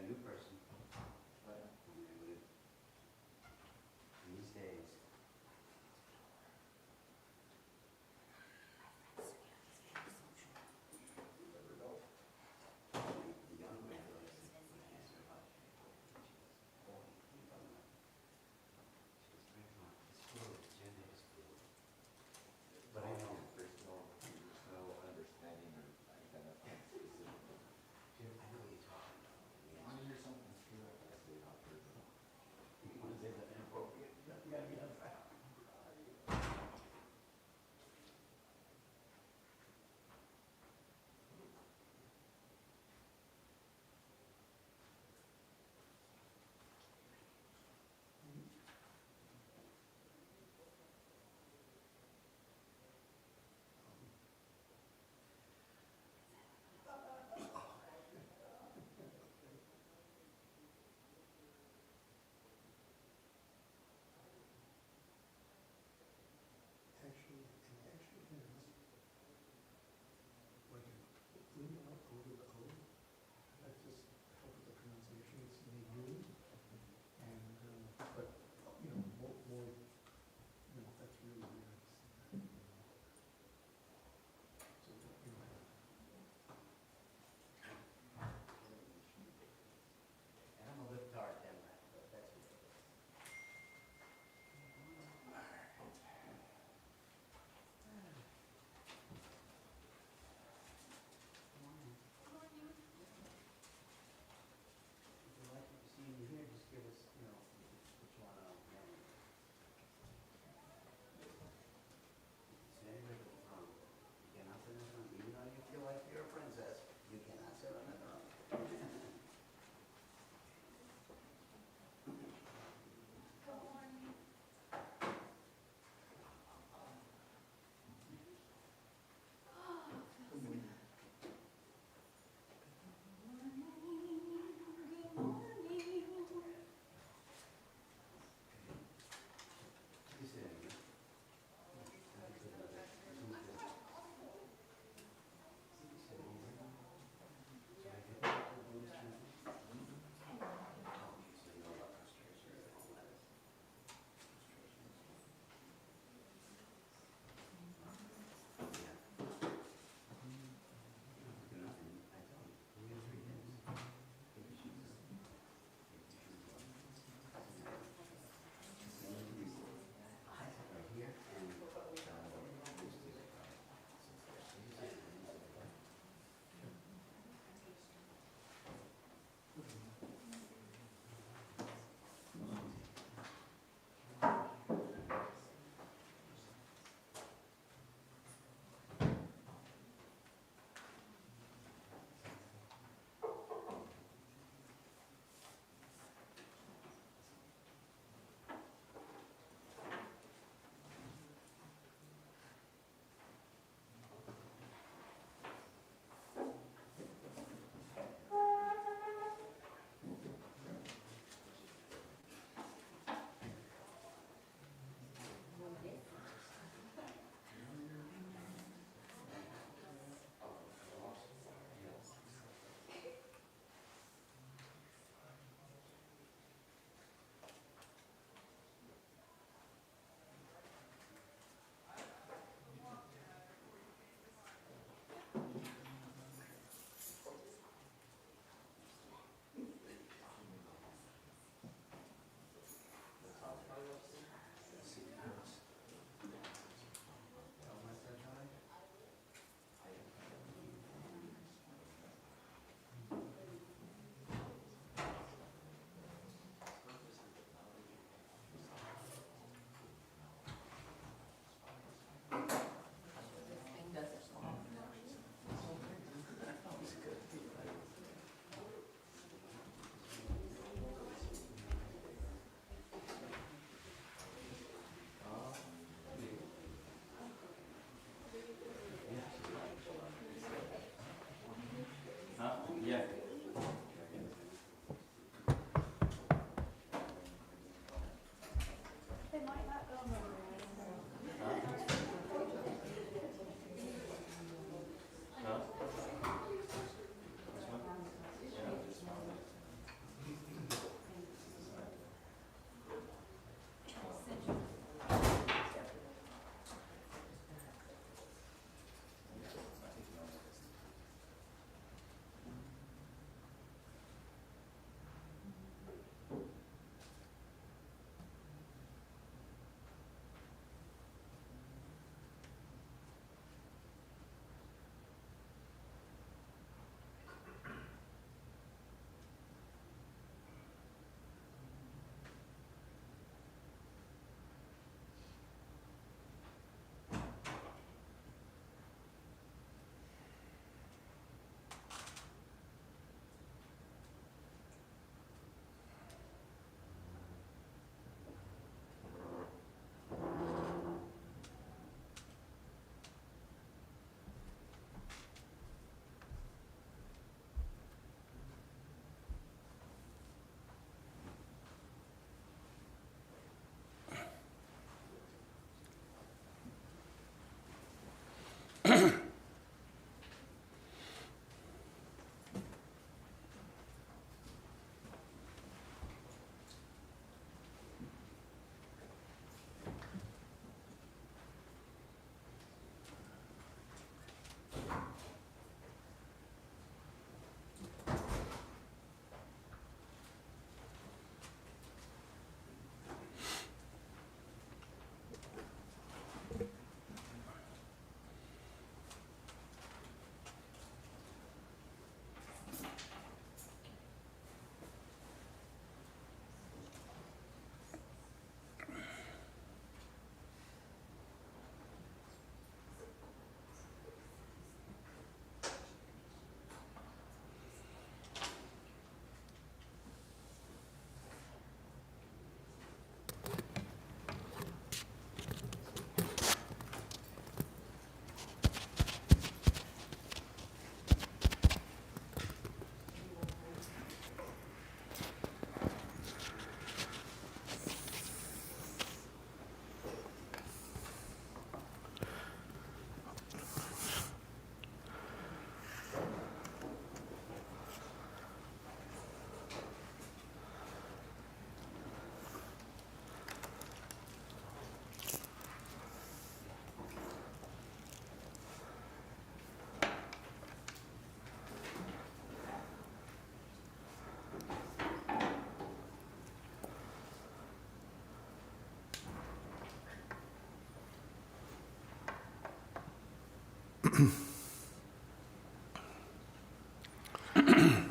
new person. But I mean, would it, these days. you never know. The young man likes it when I ask her about it. She goes, oh, you don't know. She goes, Grandma, it's food, gender is food. But I know. There's no understanding or identifying specifically. Jim, I know what you're talking about. I want to hear something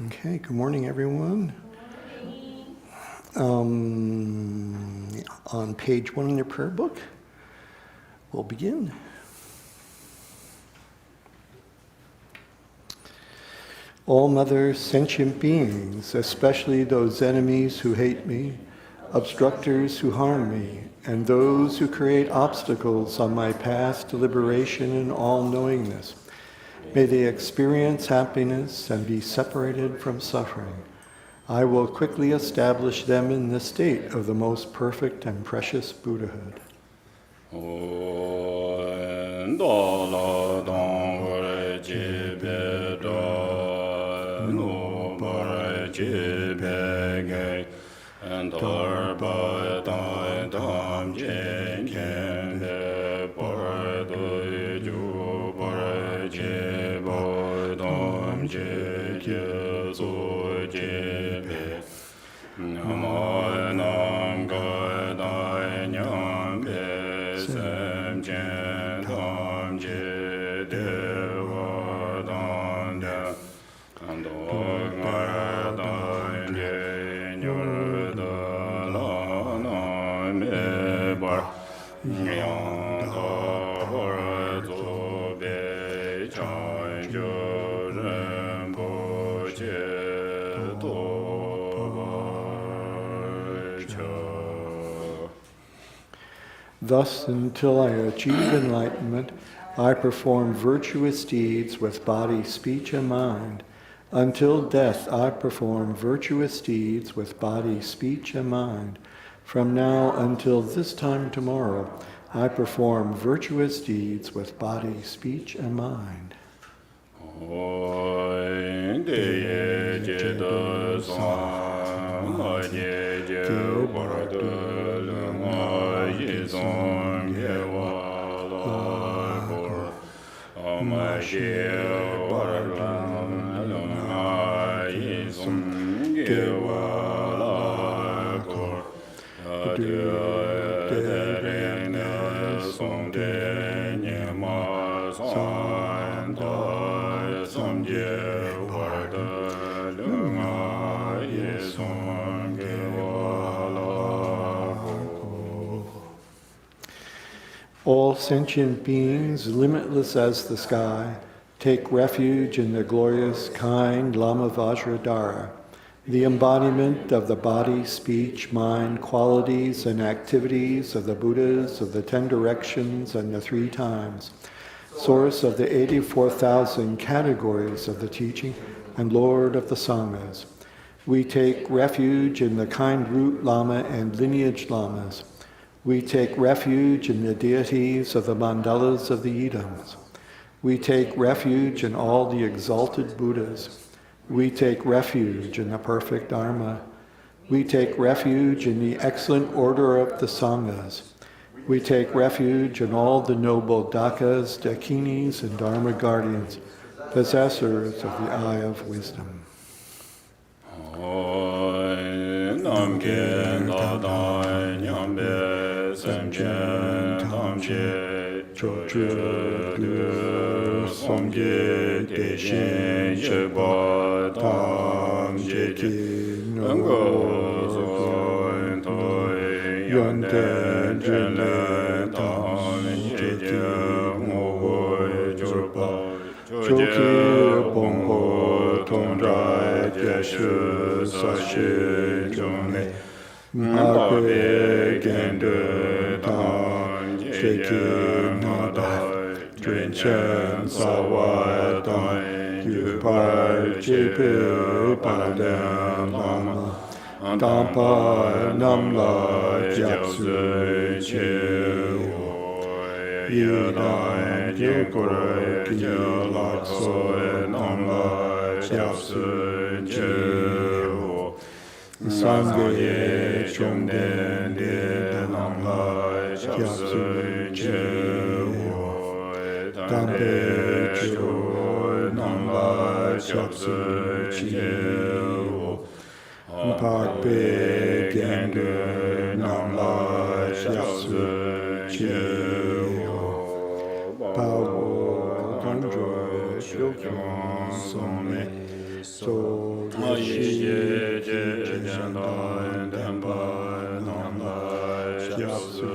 Okay, good morning, everyone. On page 1 in your prayer book, we'll begin. All mother sentient beings, especially those enemies who hate me, obstructors who harm me, and those who create obstacles on my path to liberation and all-knowingness, may they experience happiness and be separated from suffering. I will quickly establish them in the state of the most perfect and precious Buddhahood. Thus, until I achieve enlightenment, I perform virtuous deeds with body, speech, and mind. Until death, I perform virtuous deeds with body, speech, and mind. From now until this time tomorrow, I perform virtuous deeds with body, speech, and mind. All sentient beings, limitless as the sky, take refuge in the glorious, kind Lama Vajradhara, the embodiment of the body, speech, mind, qualities, and activities of the Buddhas of the 10 directions and the 3 times, source of the 84,000 categories of the teaching, and Lord of the Sanghas. We take refuge in the kind root Lama and lineage Lamas. We take refuge in the deities of the mandalas of the Idams. We take refuge in all the exalted Buddhas. We take refuge in the perfect Dharma. We take refuge in the excellent order of the Sanghas. We take refuge in all the noble Dakas, Dakinis, and Dharma guardians, possessors of the eye of wisdom. Dampa namla japsu chewo yedam yekura lakso namla japsu chewo sangye chomden de namla japsu chewo dampe chewo namla japsu chewo Parpe Gyandu Namla Shapsu Chiyo Pawo Gandro Songme So Yeshi Jendai Denpai Nambai Gyatsu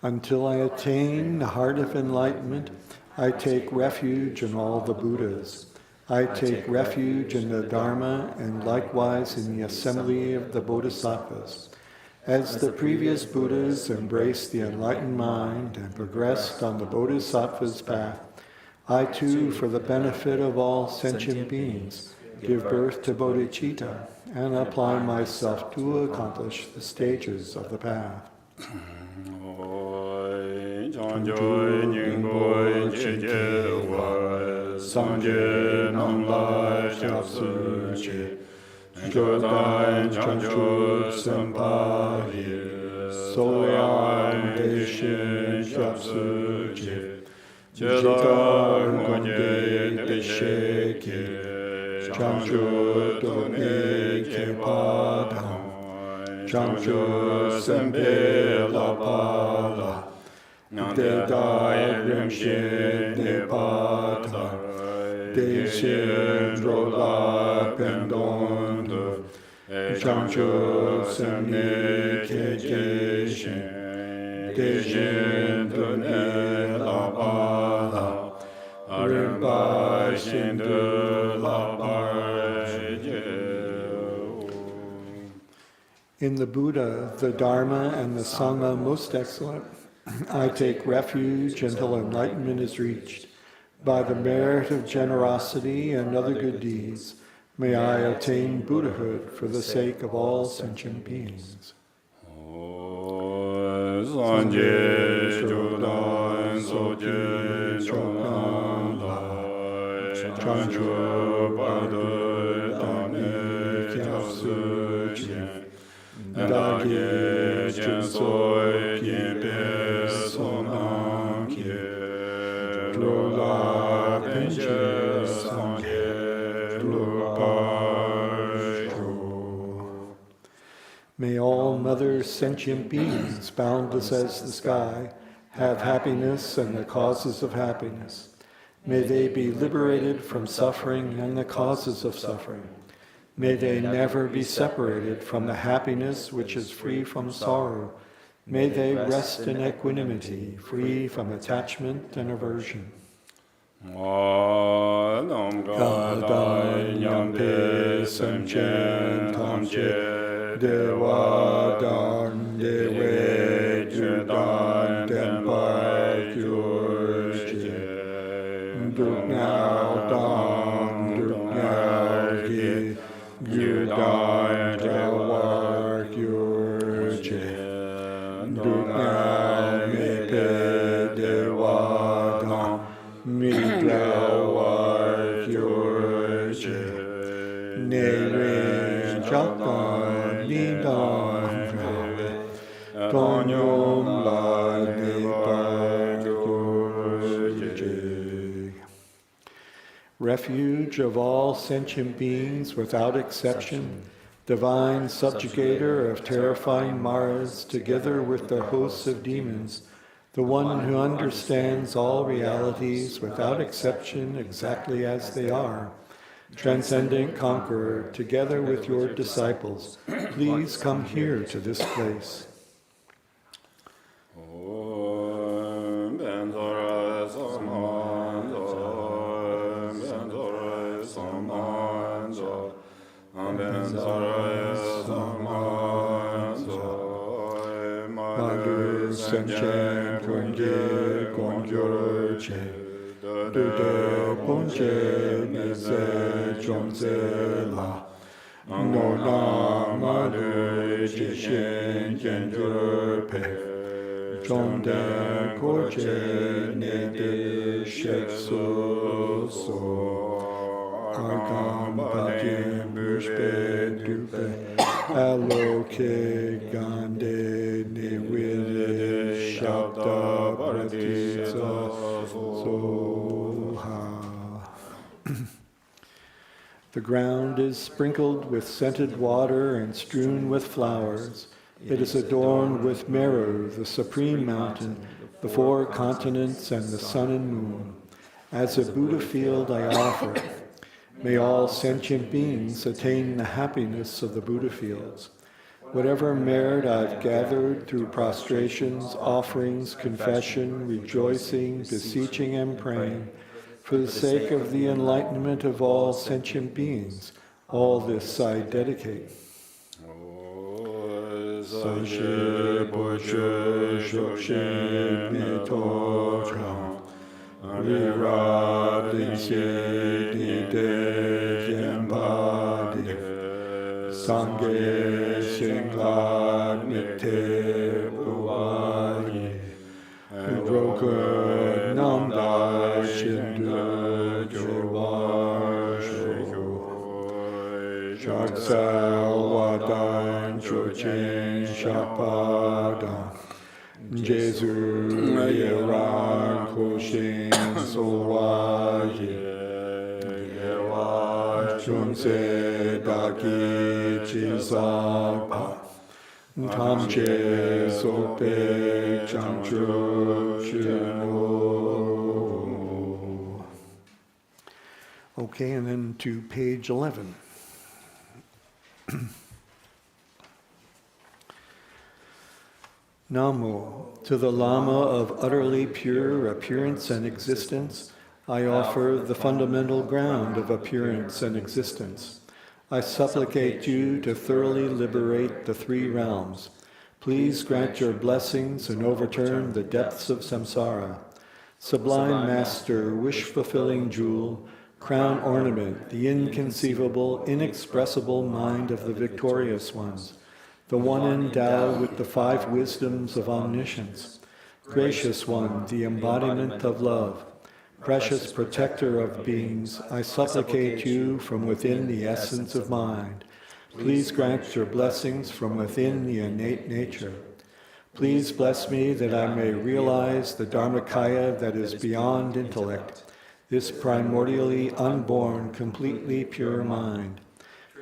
Until I attain the heart of enlightenment, I take refuge in all the Buddhas. I take refuge in the Dharma and likewise in the assembly of the Bodhisattvas. As the previous Buddhas embraced the enlightened mind and progressed on the Bodhisattva's path, I too, for the benefit of all sentient beings, give birth to bodhicitta and apply myself to accomplish the stages of the path. Joy Ningbo Jeje Wa Sanje Namla Japsu Che Jodai Chanchu Senpai Soyan Deshin Japsu Che Jedar Monye Desheki Chanchu Done Kepadam Chanchu Sembe La Pala Dedai Rimshin Nepata Deshin Drola Pendondo Chancho Semni Kejeshin Deshin Dune La Bala Arimba Shindu La Barje. In the Buddha, the Dharma, and the Sangha most excellent, I take refuge until enlightenment is reached. By the merit of generosity and other good deeds, may I attain Buddhahood for the sake of all sentient beings. Sanje Jodan Soje Jodan Lai Chanchu Badu Dane Kyapsu Chen Dagi Chen Soy Kimbe Sonam Kye Drola Penche Sangye Drupa. May all mother sentient beings, boundless as the sky, have happiness and the causes of happiness. May they be liberated from suffering and the causes of suffering. May they never be separated from the happiness which is free from sorrow. May they rest in equanimity, free from attachment and aversion. Gadai Nyampe Semchen Tamche Dewa Dan Dewe Judan Denpai Kyurje Duknao Dan Duknao Ki Gyudai Jawar Kyurje Duknao Mepe Dewa Dan Midrawar Kyurje Nere Jakan Nidan Tonyom La Depa Kyurje. Refuge of all sentient beings without exception, divine subjugator of terrifying Maras, together with the hosts of demons, the one who understands all realities without exception exactly as they are, transcendent conqueror, together with your disciples, please come here to this place. Senchen Kunje Kongjorche Dude Punche Nese Chomse La Nona Madu Jishin Kenjurpe Chomde Korche Nede Sheksu So Arkam Patim Bushpe Dupe Aloke Gande Niwide Shabda Paradisa Soha. The ground is sprinkled with scented water and strewn with flowers. It is adorned with Meru, the supreme mountain, the four continents and the sun and moon. As a Buddha field I offer. May all sentient beings attain the happiness of the Buddha fields. Whatever merit I've gathered through prostrations, offerings, confession, rejoicing, beseeching, and praying, for the sake of the enlightenment of all sentient beings, all this I dedicate. Sashe Boche Shokshe Mitocha Viradin Siddhi De Yambadi Sangye Singla Mitte Uwagi Drokud Namda Shindu Jawashu Shaksal Wadan Chuchin Shapada Jesu Yeran Kushin Sowaye Chunse Daki Chisapa Tamche Sope Chanchu Shino. Okay, and then to page 11. Namo, to the Lama of utterly pure appearance and existence, I offer the fundamental ground of appearance and existence. I supplicate you to thoroughly liberate the three realms. Please grant your blessings and overturn the depths of samsara. Sublime Master, wish-fulfilling jewel, crown ornament, the inconceivable, inexpressible mind of the victorious ones, the one endowed with the five wisdoms of omniscience, gracious one, the embodiment of love, precious protector of beings, I supplicate you from within the essence of mind. Please grant your blessings from within the innate nature. Please bless me that I may realize the Dharmakaya that is beyond intellect, this primordially unborn, completely pure mind.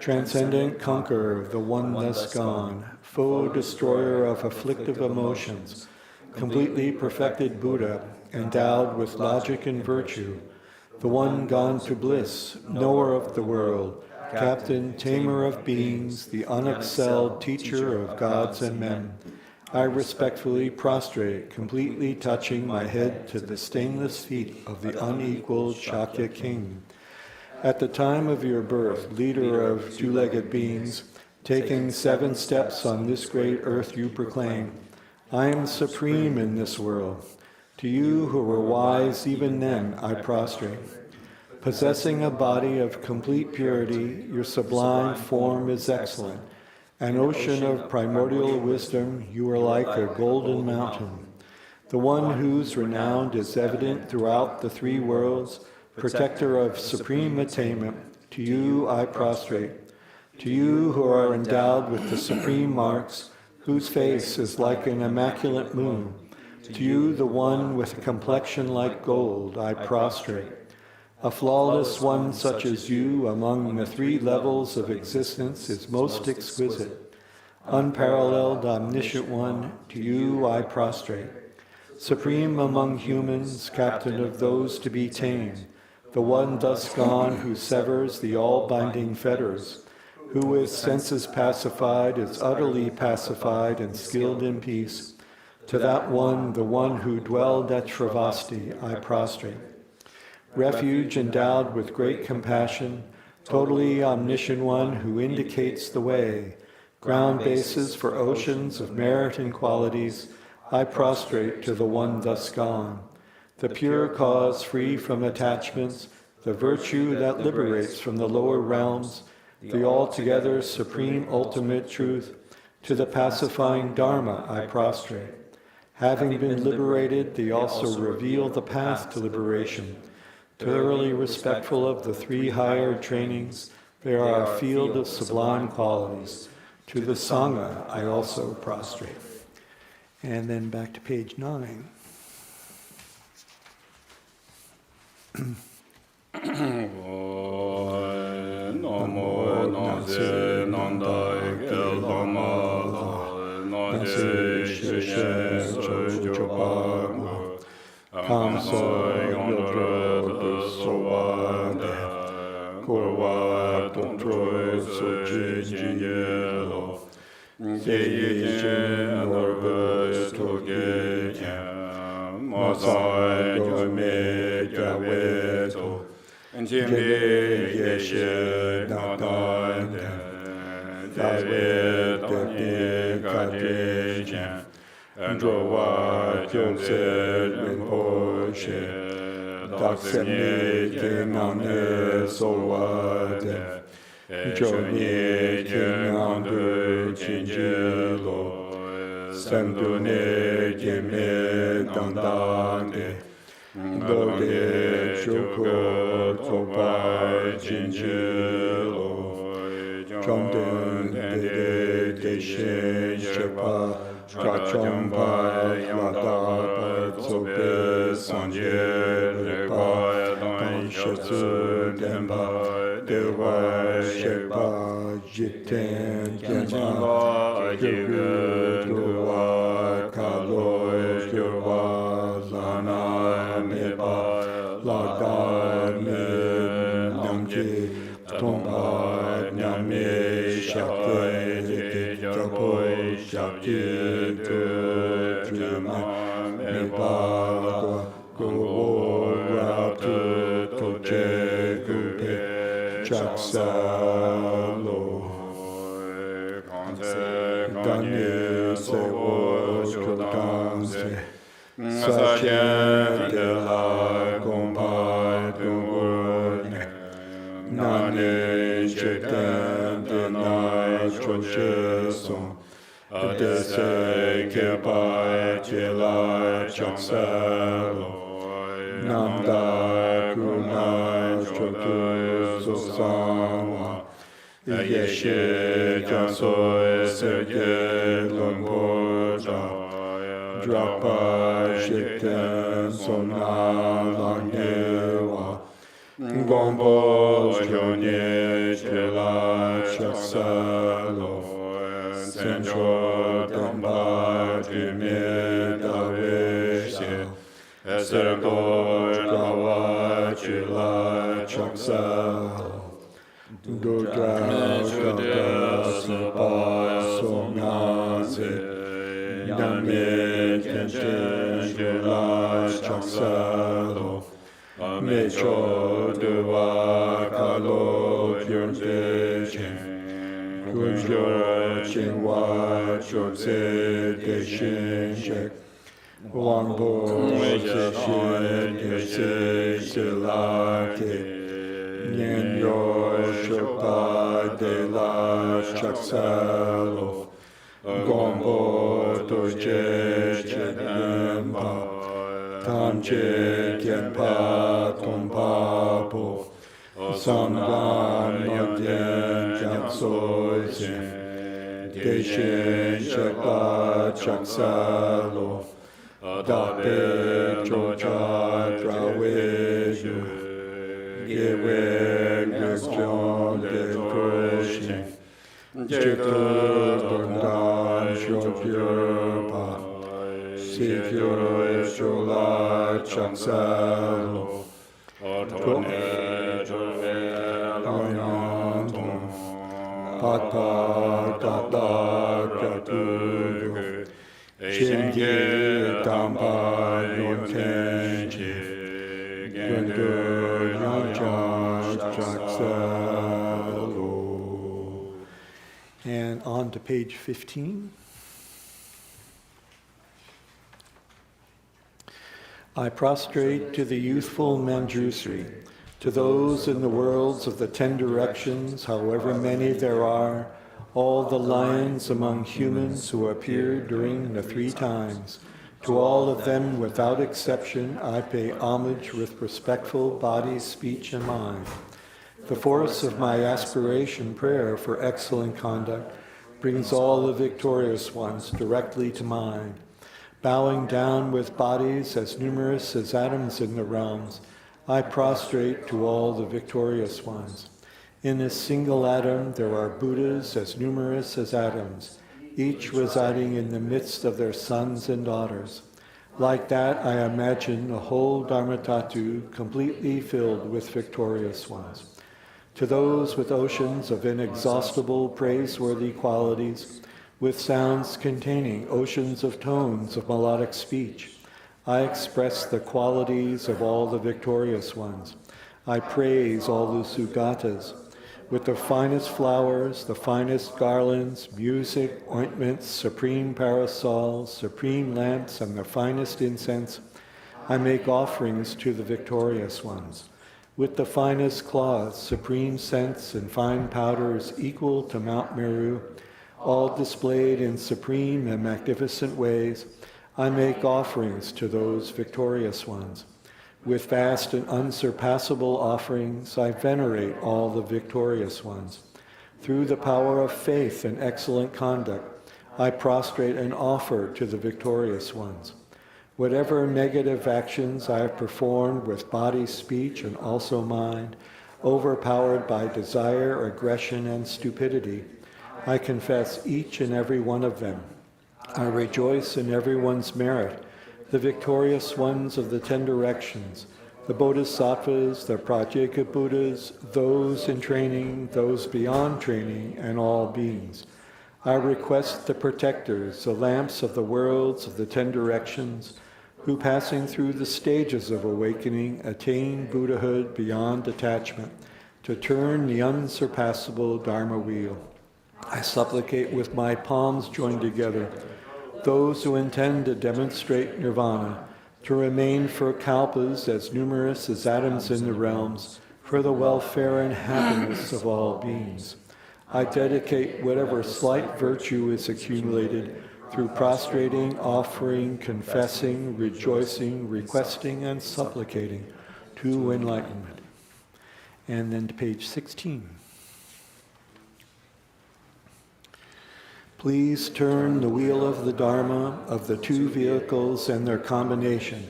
Transcendent conqueror, the one thus gone, foe destroyer of afflictive emotions, completely perfected Buddha, endowed with logic and virtue, the one gone to bliss, knower of the world, captain, tamer of beings, the unexcelled teacher of gods and men. I respectfully prostrate, completely touching my head to the stainless feet of the unequaled Shakya king. At the time of your birth, leader of two-legged beings, taking 7 steps on this great earth you proclaim, I am supreme in this world. To you who were wise even then, I prostrate. Possessing a body of complete purity, your sublime form is excellent. An ocean of primordial wisdom, you are like a golden mountain. The one whose renown is evident throughout the 3 worlds, protector of supreme attainment, to you I prostrate. To you who are endowed with the supreme marks, whose face is like an immaculate moon, to you, the one with a complexion like gold, I prostrate. A flawless one such as you among the 3 levels of existence is most exquisite. Unparalleled, omniscient one, to you I prostrate. Supreme among humans, captain of those to be tamed, the one thus gone who severs the all-binding fetters, who with senses pacified is utterly pacified and skilled in peace. To that one, the one who dwelled at Shravasti, I prostrate. Refuge endowed with great compassion, totally omniscient one who indicates the way, ground bases for oceans of merit and qualities, I prostrate to the one thus gone. The pure cause free from attachments, the virtue that liberates from the lower realms, the altogether supreme ultimate truth, to the pacifying Dharma I prostrate. Having been liberated, they also reveal the path to liberation. Thoroughly respectful of the 3 higher trainings, they are a field of sublime qualities. To the Sangha I also prostrate. And then back to page 9. Namo Nase Nandai Lama Nase Shishen Chochopa Kamso Yondro Sovade Korwa Tontro Soji Jingelo Yeje Norve Toge Mazai Jome Javeto Jimbe Yeshe Nadande David Dani Kadejan Androwa Jose Rinpoche Daksemi Kenane Solwade Joni Kenandu Jinjilo Sandune Jime Dandande Dode Chuko Toba Jinjilo Chomden Dede Deshe Shepa Chachamba Yada Tsobe Sanje Reba Dan Shetsu Denba Dewa Shepa Jiten Genba Jigu Duwa Kalo Jurwa Lana Meba Lada Me Namji Tomba Nyame Shakti Jarboy Shakti Drima Meba Go Ratu Toje Gupe Chaksalo Dani Sewo Jodanse Sachen de la Gompa Dungurne Nane Chetan de Nai Choche Son Dese Kepa Chela Chaksalo Namda Kuna Chotu Susanwa Yeshe Janso Serge Lomboja Drapa Shikten Sona Langnewa Gombo Jone Chela Chaksalo Sencho Damba Jime Daveshe Esergo Java Chela Chaksalo Dudra Jodha Sapa Somnaze Yame Kente Jula Chaksalo Mecho Dua Kalo Jurze Chen Kunjur Chinwa Churze Deshin Shek Wangbo Seshin Desi Silake Nyenyo Shupa de la Chaksalo Gombo Toje Chedemba Tamche Kenpa Tompapo Samban Nodyen Jakso Zen Deshin Shekpa Chaksalo Dape Chocha Draweju Yewe Gagjon De Kroshin Jitu Dondan Shopyurpa Sikyo Chola Chaksalo Otone Jove Lanyanton Pata Tata Kratugu Shingi Tamba Yontenji Gendu Yanjan Chaksalo. And on to page 15. I prostrate to the youthful Manjusri, to those in the worlds of the 10 directions, however many there are, all the lions among humans who appeared during the 3 times. To all of them, without exception, I pay homage with respectful body, speech, and mind. The force of my aspiration prayer for excellent conduct brings all the victorious ones directly to mind. Bowing down with bodies as numerous as atoms in the realms, I prostrate to all the victorious ones. In this single atom there are Buddhas as numerous as atoms, each residing in the midst of their sons and daughters. Like that, I imagine the whole Dharmatatu completely filled with victorious ones. To those with oceans of inexhaustible, praiseworthy qualities, with sounds containing oceans of tones of melodic speech, I express the qualities of all the victorious ones. I praise all the Sugatas. With the finest flowers, the finest garlands, music, ointments, supreme parasols, supreme lamps, and the finest incense, I make offerings to the victorious ones. With the finest cloths, supreme scents, and fine powders equal to Mount Meru, all displayed in supreme and magnificent ways, I make offerings to those victorious ones. With vast and unsurpassable offerings, I venerate all the victorious ones. Through the power of faith and excellent conduct, I prostrate and offer to the victorious ones. Whatever negative actions I have performed with body, speech, and also mind, overpowered by desire, aggression, and stupidity, I confess each and every one of them. I rejoice in everyone's merit, the victorious ones of the 10 directions, the Bodhisattvas, the Pratyeka Buddhas, those in training, those beyond training, and all beings. I request the protectors, the lamps of the worlds of the 10 directions, who passing through the stages of awakening attain Buddhahood beyond detachment, to turn the unsurpassable Dharma wheel. I supplicate with my palms joined together those who intend to demonstrate nirvana, to remain for kalpas as numerous as atoms in the realms, for the welfare and happiness of all beings. I dedicate whatever slight virtue is accumulated through prostrating, offering, confessing, rejoicing, requesting, and supplicating to enlightenment. And then to page 16. Please turn the wheel of the Dharma of the 2 vehicles and their combination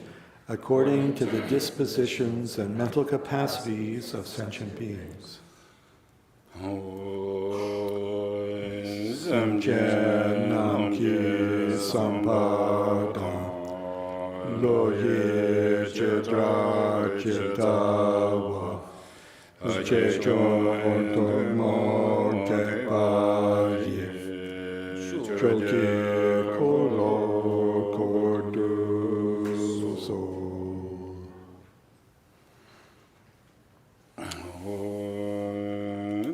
according to the dispositions and mental capacities of sentient beings. Samchen Namki Sampadam Loye Chedra Chedawa Chechon Tomo Tepaye Choke Kolo Korduso.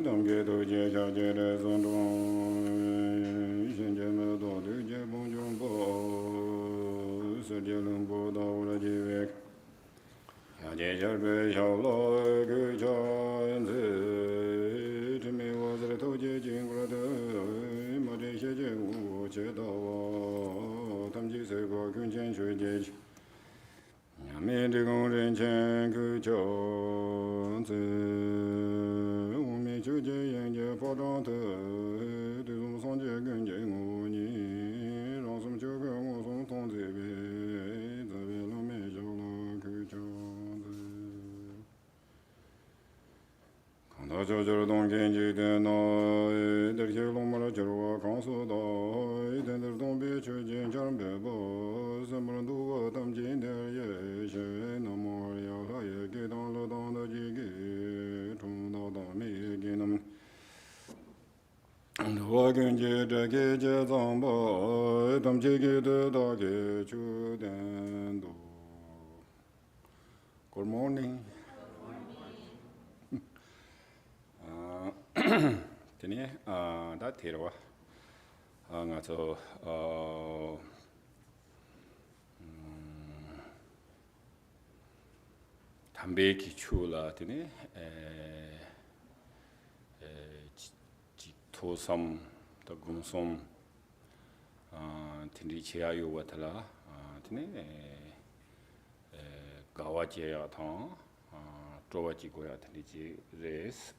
Damge Doje Jajere Zondon Shinjame Dodu Jebon Jumbo Sujelumbo Daura Jivek Yaje Jarbe Shalo Gujan Timi was the Toje Jingrada Madisha Chedawa Tamji Sego Kunchen Shuji Yami Digon Rinchen Kuchon Umi Chuje Yanje Podante Dizum Sonje Gunje Nguni Rosum Chuka Mosum Tonzibi Zabila Mejala Kuchon Kanda Chojor Don Genji Dena Derke Lomara Jarwa Kansu Da Dender Don Be Chujin Charbebo Samrandu Tamjin Der Ye She Namo Ya Ye Gidan Lo Don Da Jigi Tum Da Da Mi Ginam Dwa Genji Dege Je Zamba Tamjigi De Da Ge Chu Den Do. Good morning. Tini da tirwa nga so 담배 기초라 tini 지토섬 더 금솜 tini 지하요 watala tini 가와지야 통 쪼와지고야 tini res.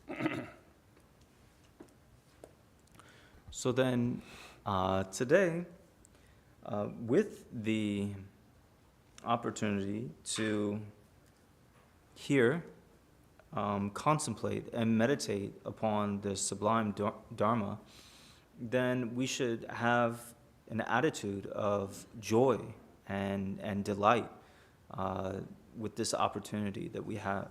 So then, today, with the opportunity to hear, contemplate, and meditate upon the sublime Dharma, then we should have an attitude of joy and delight with this opportunity that we have.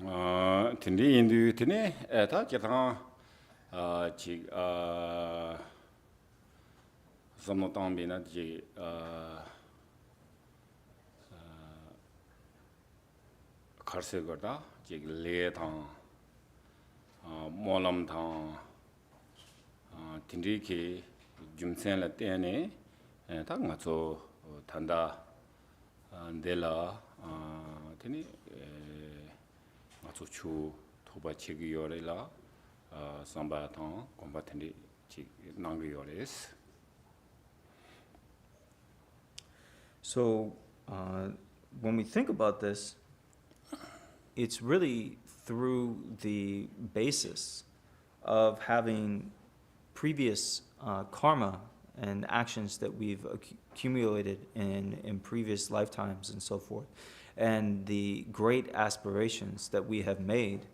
Tindi indu tini eta kitang chi samotang bina chi karse gorda chi le tang molam tang tindi ki jumsen la tene ta ngaso tanda dela tini ngaso chu thoba chigi yore la samba tang komba tindi chi nang yore is. So when we think about this, it's really through the basis of having previous karma and actions that we've accumulated in previous lifetimes and so forth, and the great aspirations that we have made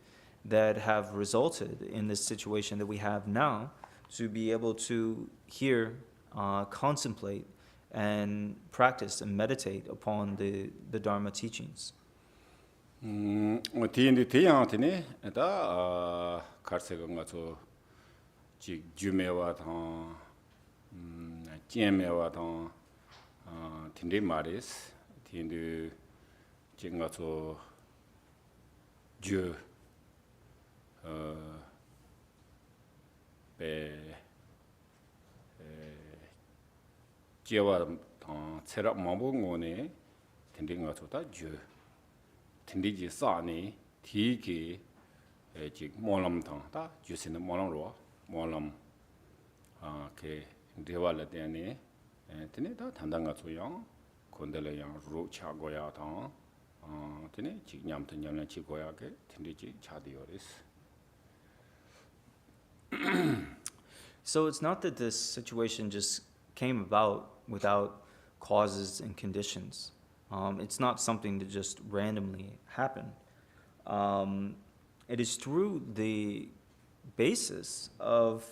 that have resulted in this situation that we have now, to be able to here contemplate and practice and meditate upon the Dharma teachings. Tindi tiyang tini eta karsega ngaso chi jumewa tang jianmewa tang tindi maris tindi chi ngaso ju be jewa tang tsera mambu ngone tindi ngaso ta ju tindi ji sa ni ti ki ji molam tang ta ju sin molam ro molam ke dewa la de ne tini ta tanda ngaso yang kondele yang ru cha go ya tang tini ji nyam tan nyam la chi go ya ke tindi ji cha di yoris. So it's not that this situation just came about without causes and conditions. It's not something that just randomly happened. It is through the basis of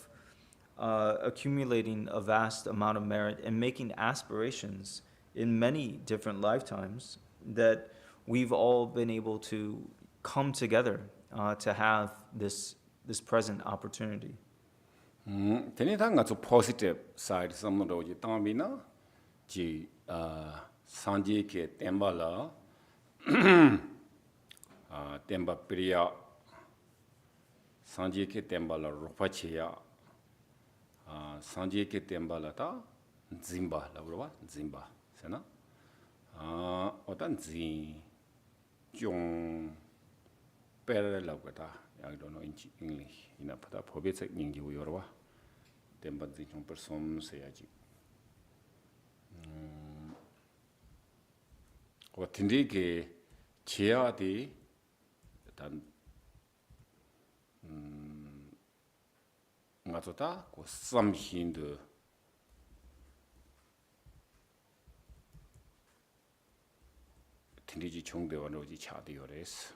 accumulating a vast amount of merit and making aspirations in many different lifetimes that we've all been able to come together to have this present opportunity. Teni ta ngaso positive side samro ji tambina ji sanji ke temba la temba priya sanji ke temba la ropachiya sanji ke temba la ta zimba la bro zimba sena otan zi jong per la gata I don't know in English ina pata phobet sek ning ji yorwa temba zi jong person se ya ji tindi ke chea di dan ngaso ta ko samhin de tindi ji chongde wa no ji cha di yores.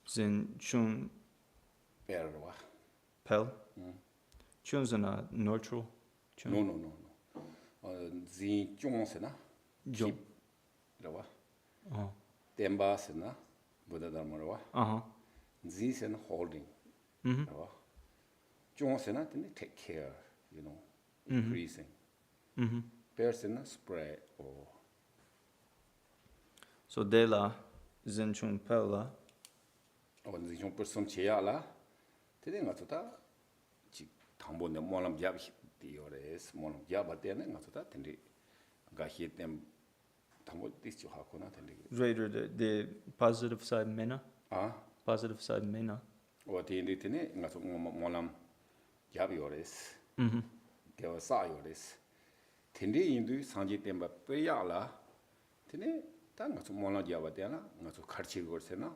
Zin Chun Perwa. Pel? Chun's in a neutral? Chun? No. Zi Jong se na. Jong. Rawa. Uh-huh. Temba se na. Buddha Dharma rawa. Uh-huh. Zi se na holding. Rawa. Jong se na take care, increasing. Per se na spread or. So de la Zin Chun Pel la. Zi Jong person chea la. Tene nga ta chi thambo ne molam jab di yores molam jab atene nga ta tende ga hitem thambo dis chu ha ko na tende. Greater the positive side mena? Positive side mena. O tende tene nga so molam jab yores. Dewa sa yores. Tende indu sanji temba pe ya la. Tene ta nga so molam jab atena nga so kharchi gor se na.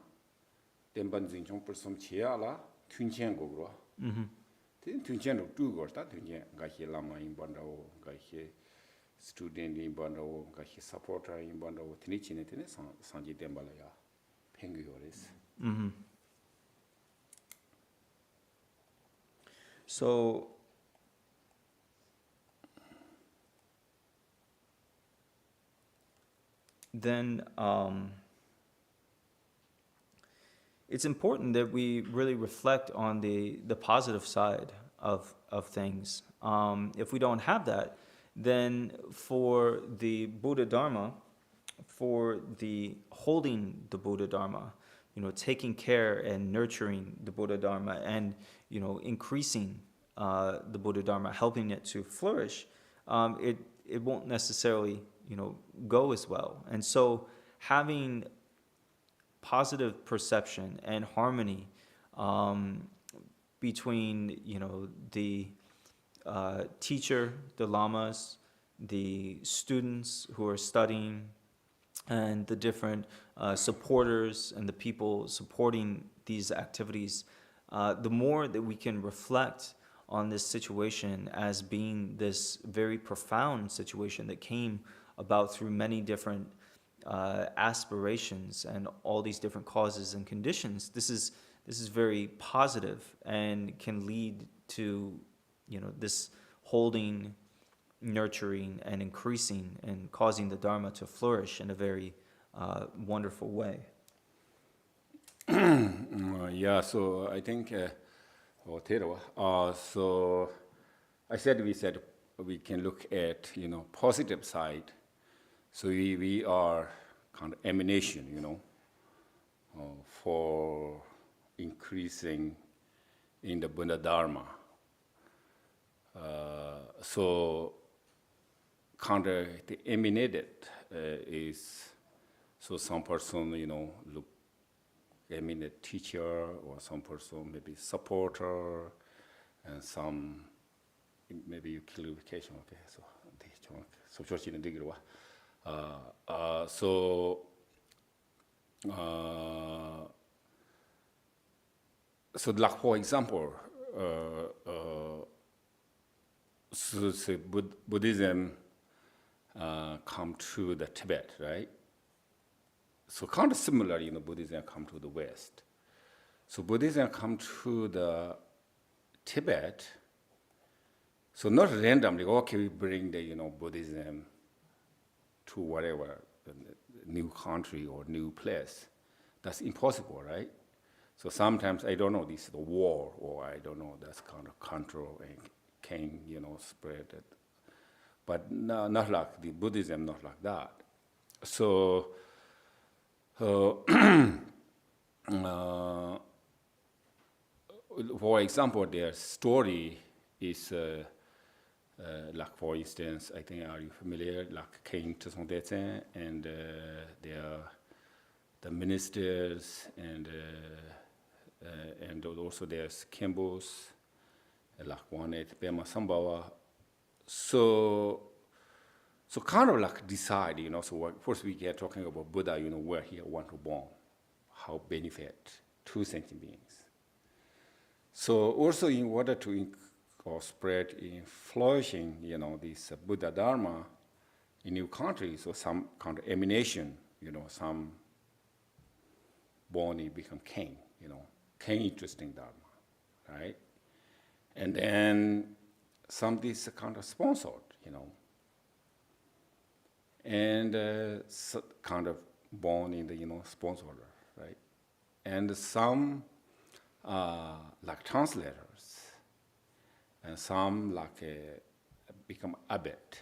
Temban Zi Jong person chea la. Tunchen go gro. Tunchen no tu go ta tunchen ga hi lama in bandao ga hi student in bandao ga hi supporter in bandao tini chine tene sanji tembala ya pengu yores. So then it's important that we really reflect on the positive side of things. If we don't have that, then for the Buddha Dharma, for the holding the Buddha Dharma, taking care and nurturing the Buddha Dharma, and increasing the Buddha Dharma, helping it to flourish, it won't necessarily go as well. And so having positive perception and harmony between the teacher, the lamas, the students who are studying, and the different supporters and the people supporting these activities, the more that we can reflect on this situation as being this very profound situation that came about through many different aspirations and all these different causes and conditions, this is very positive and can lead to this holding, nurturing, and increasing and causing the Dharma to flourish in a very wonderful way. Yeah, so I think, so we said we can look at, positive side. So we are kind of emanation, for increasing in the Buddha Dharma. So kind of the emanated is, so some person, look eminent teacher, or some person maybe supporter, and some maybe you clarification. Okay, so church in the so like for example, so say Buddhism come to the Tibet, right? So kind of similar, Buddhism come to the West. So Buddhism come to the Tibet. So not randomly, okay, we bring the Buddhism to whatever new country or new place. That's impossible, right? So sometimes I don't know, this is the war, or I don't know, that's kind of control and can spread it. But not like the Buddhism, not like that. So for example, their story is like, for instance, I think, are you familiar? Like King Tuzong and the ministers, and also there's Kimbos, like one at Pema Sambawa. So kind of like decide, so first we get talking about Buddha, where he want to born, how benefit to sentient beings. So also in order to or spread in flourishing, this Buddha Dharma in new countries, so some kind of emanation, some born, he become king, king interesting Dharma, right? And then some this kind of sponsored, and so kind of born in the, sponsored, right? And some like translators, and some like become abbot.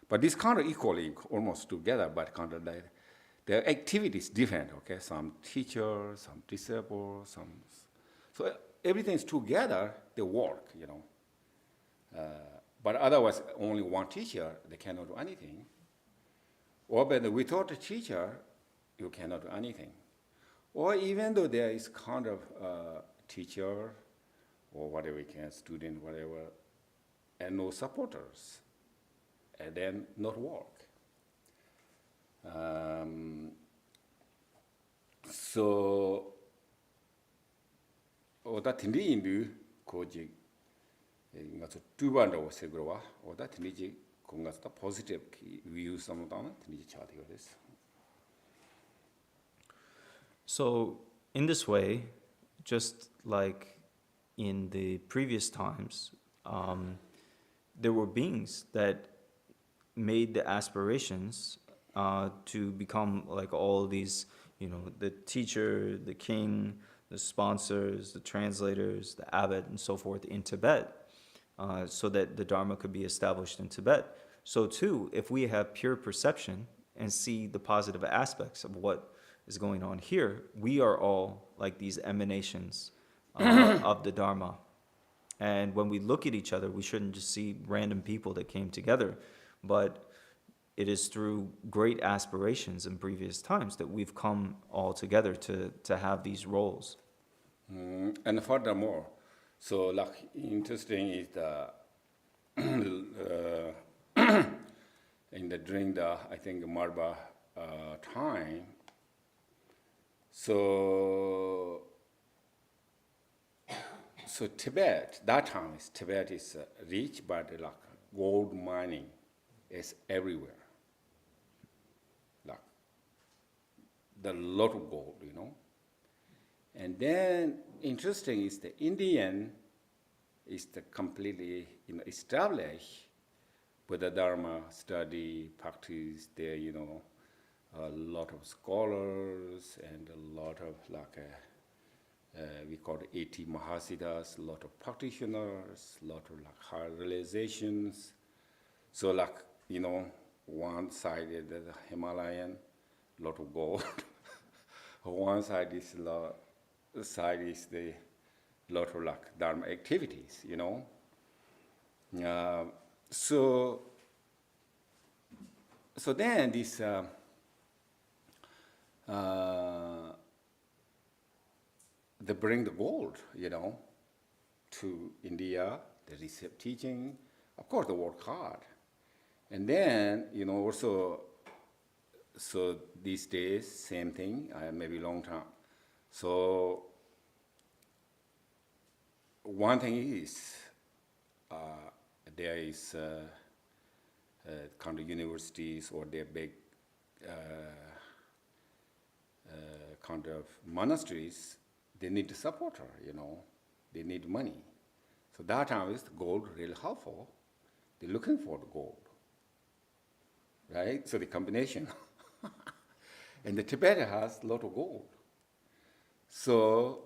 But this kind of equally almost together, but kind of like their activities different, okay? Some teachers, some disciples, some. So everything's together, they work, But otherwise, only one teacher, they cannot do anything. Or but without a teacher, you cannot do anything. Or even though there is kind of teacher, or whatever we can, student, whatever, and no supporters, and then not work. So, oda tindi indu koji ngaso tubanda osegrowa oda tindi ko ngaso positive view samodana tindi chadi yodes. So in this way, just like in the previous times, there were beings that made the aspirations to become like all these, the teacher, the king, the sponsors, the translators, the abbot, and so forth in Tibet, so that the Dharma could be established in Tibet. So too, if we have pure perception and see the positive aspects of what is going on here, we are all like these emanations of the Dharma. And when we look at each other, we shouldn't just see random people that came together, but it is through great aspirations in previous times that we've come all together to have these roles. And furthermore, so like interesting is the during the I think Marba time. So Tibet that time Tibet is rich, but like gold mining is everywhere. Like the lot of gold, And then interesting is the Indian is the completely established with the Dharma study, practice there, a lot of scholars and a lot of we call it 80 Mahasiddhas, a lot of practitioners, a lot of high realizations. So one side is the Himalayan, lot of gold. One side is the lot of Dharma activities, So then this they bring the gold, to India. They receive teaching. Of course, they work hard, and then also. So these days, same thing. Maybe long term. So one thing is there is kind of universities or their big kind of monasteries. They need a supporter, They need money. So that time is gold really helpful. They're looking for the gold, right? So the combination. And the Tibet has a lot of gold. So,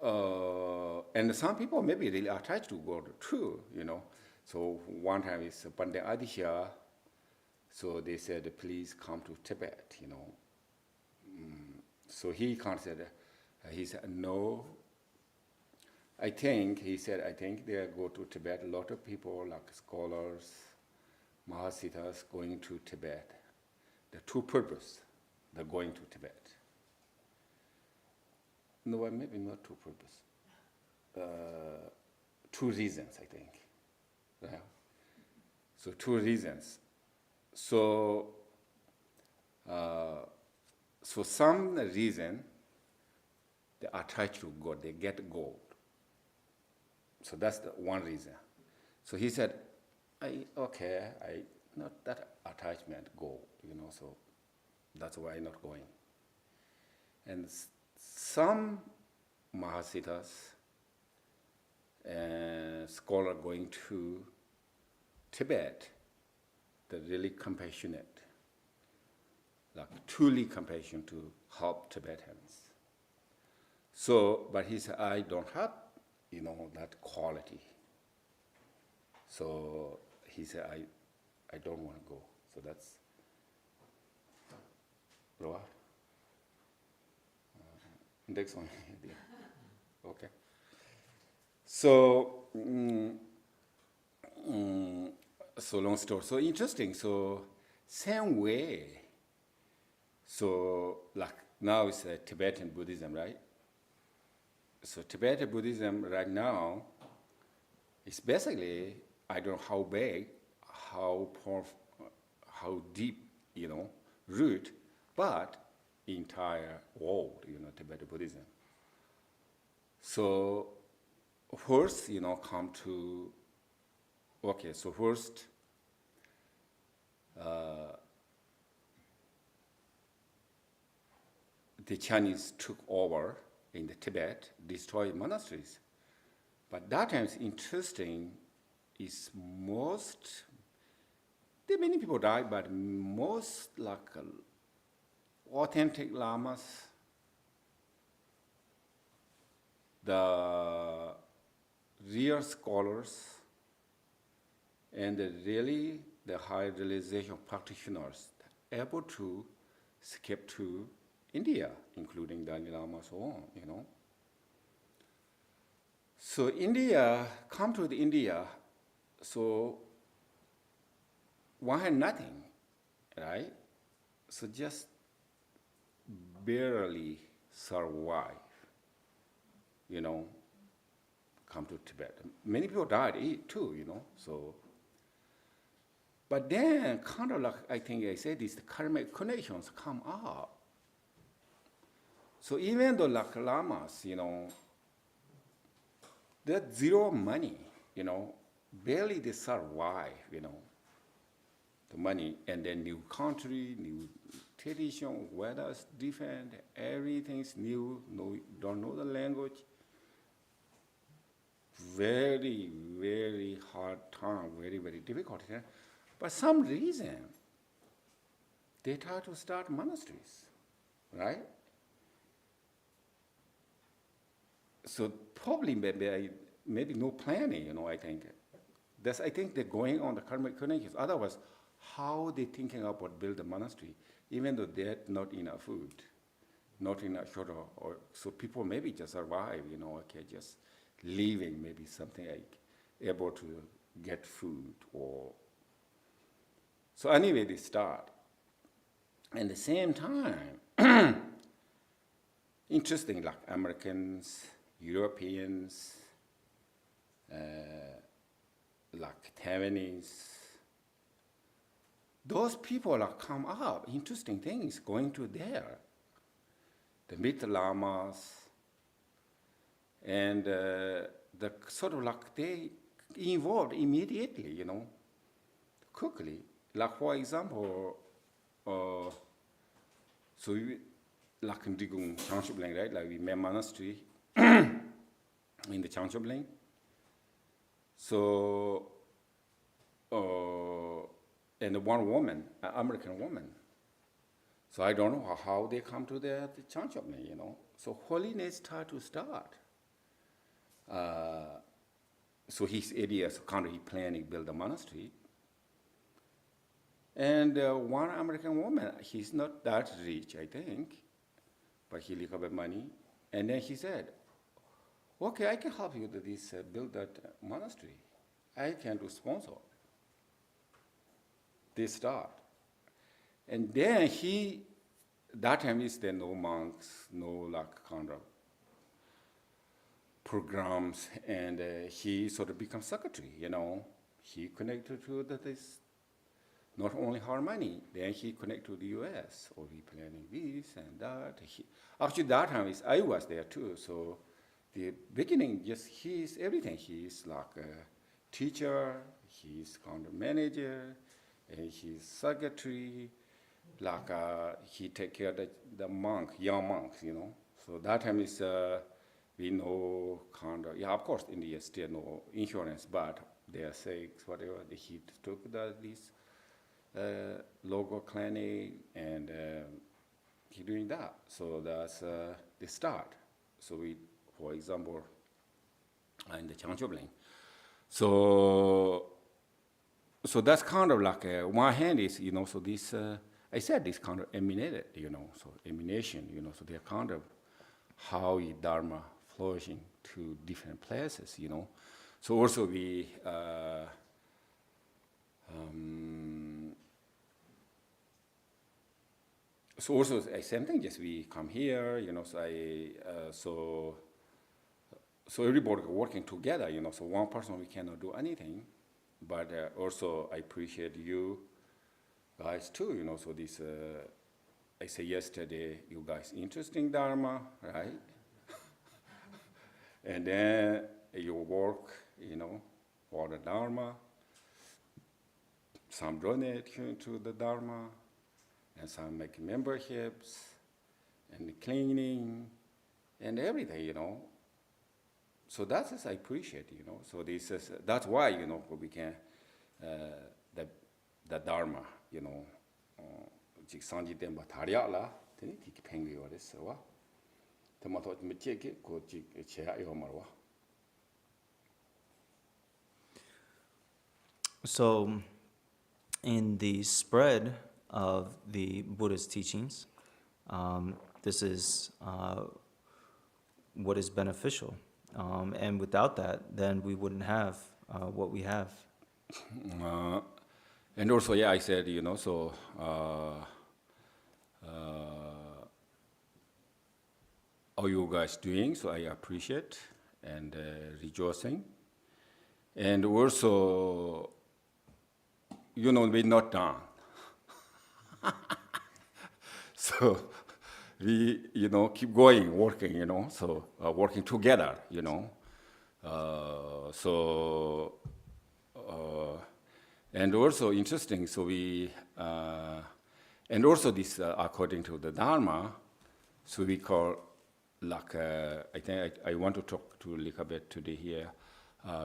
and some people maybe really attached to gold too, So one time is Pandit Adisha, so they said, please come to Tibet, So he considered, he said, no. I think they go to Tibet, a lot of people like scholars, Mahasiddhas going to Tibet. The two purpose, they're going to Tibet. No, maybe not two purpose. Two reasons, I think. Yeah. So two reasons. So some reason they attach to God, they get gold. So that's the one reason. So he said, not that attachment gold, so that's why I'm not going. And some Mahasiddhas and scholar going to Tibet, they're really compassionate, truly compassionate to help Tibetans. So, but he said, I don't have, that quality. So he said, I don't want to go. So that's Roa. Next one. Okay. So, so long story. So interesting. So same way. So now it's Tibetan Buddhism, right? So Tibetan Buddhism right now is basically, I don't know how big, how powerful, how deep, root, but entire world, Tibetan Buddhism. So first, come to, so first, the Chinese took over in the Tibet, destroyed monasteries. But that time is interesting is there many people died, but most like authentic lamas, the real scholars, and the high realization practitioners able to escape to India, including Dalai Lama, so on, So come to the India, so one had nothing, right? So just barely survive, come to Tibet. Many people died too, so. But then kind of like, I think I said this, the karmic connections come up. So even though like lamas, they're zero money, barely they survive, the money, and then new country, new tradition, weather's different, everything's new, don't know the language. Very, very hard time, very, very difficult. But some reason, they try to start monasteries, right? So probably maybe no planning, I think. I think they're going on the karmic connections. Otherwise, how they thinking about build a monastery, even though they had not enough food, not enough shelter, so people maybe just survive, just living, maybe something like able to get food or. So anyway, they start. At the same time, interesting, like Americans, Europeans, like Taiwanese, those people come up, interesting things going to there. The meet lamas, and the sort of they involved immediately, quickly. Like for example, so we, like in Digung Changshubling, right? Like we made monastery in the Changshubling. So, and one woman, an American woman. So I don't know how they come to the Changshubling, So holiness start to start. So his idea, so kind of he planning build a monastery. And one American woman, he's not that rich, I think, but he little bit money. And then he said, okay, I can help you with this, build that monastery. I can do sponsor. They start. And then that time is there no monks, no kind of programs, and he sort of becomes secretary, He connected to this, not only Harmony, then he connected to the US, or he planning this and that. Actually, that time I was there too, so the beginning, just he's everything. He's like a teacher, he's kind of manager, and he's secretary, like he take care of the young monks, So that time is, we know kind of, of course, India still no insurance, but they are sick, whatever, he took this local clinic, and he doing that. So that's the start. So we, for example, in the Changshubling. So that's kind of like one hand is, so this, I said this kind of emanated, so emanation, so they're kind of how Dharma flourishing to different places, So also we, so also same thing, just we come here, so so everybody working together, so one person we cannot do anything, but also I appreciate you guys too, so this, I say yesterday, you guys interesting Dharma, right? And then you work, for the Dharma, some donate to the Dharma, and some make memberships, and cleaning, and everything, so that's just I appreciate, So this is that's why we can the Dharma, 직 상지 때 다리야라 되니 디 팽이 그랬어 와. 더마도 밑에게 고직 제야 이거 말와. So, in the spread of the Buddha's teachings, this is what is beneficial. And without that, then we wouldn't have what we have. And also, yeah, I said, so all you guys doing, so I appreciate and rejoicing. And also, we're not done. So we, keep going, working, so working together, and also interesting, so we, and also this, according to the Dharma, so we call, like, I think I want to talk to a little bit today here,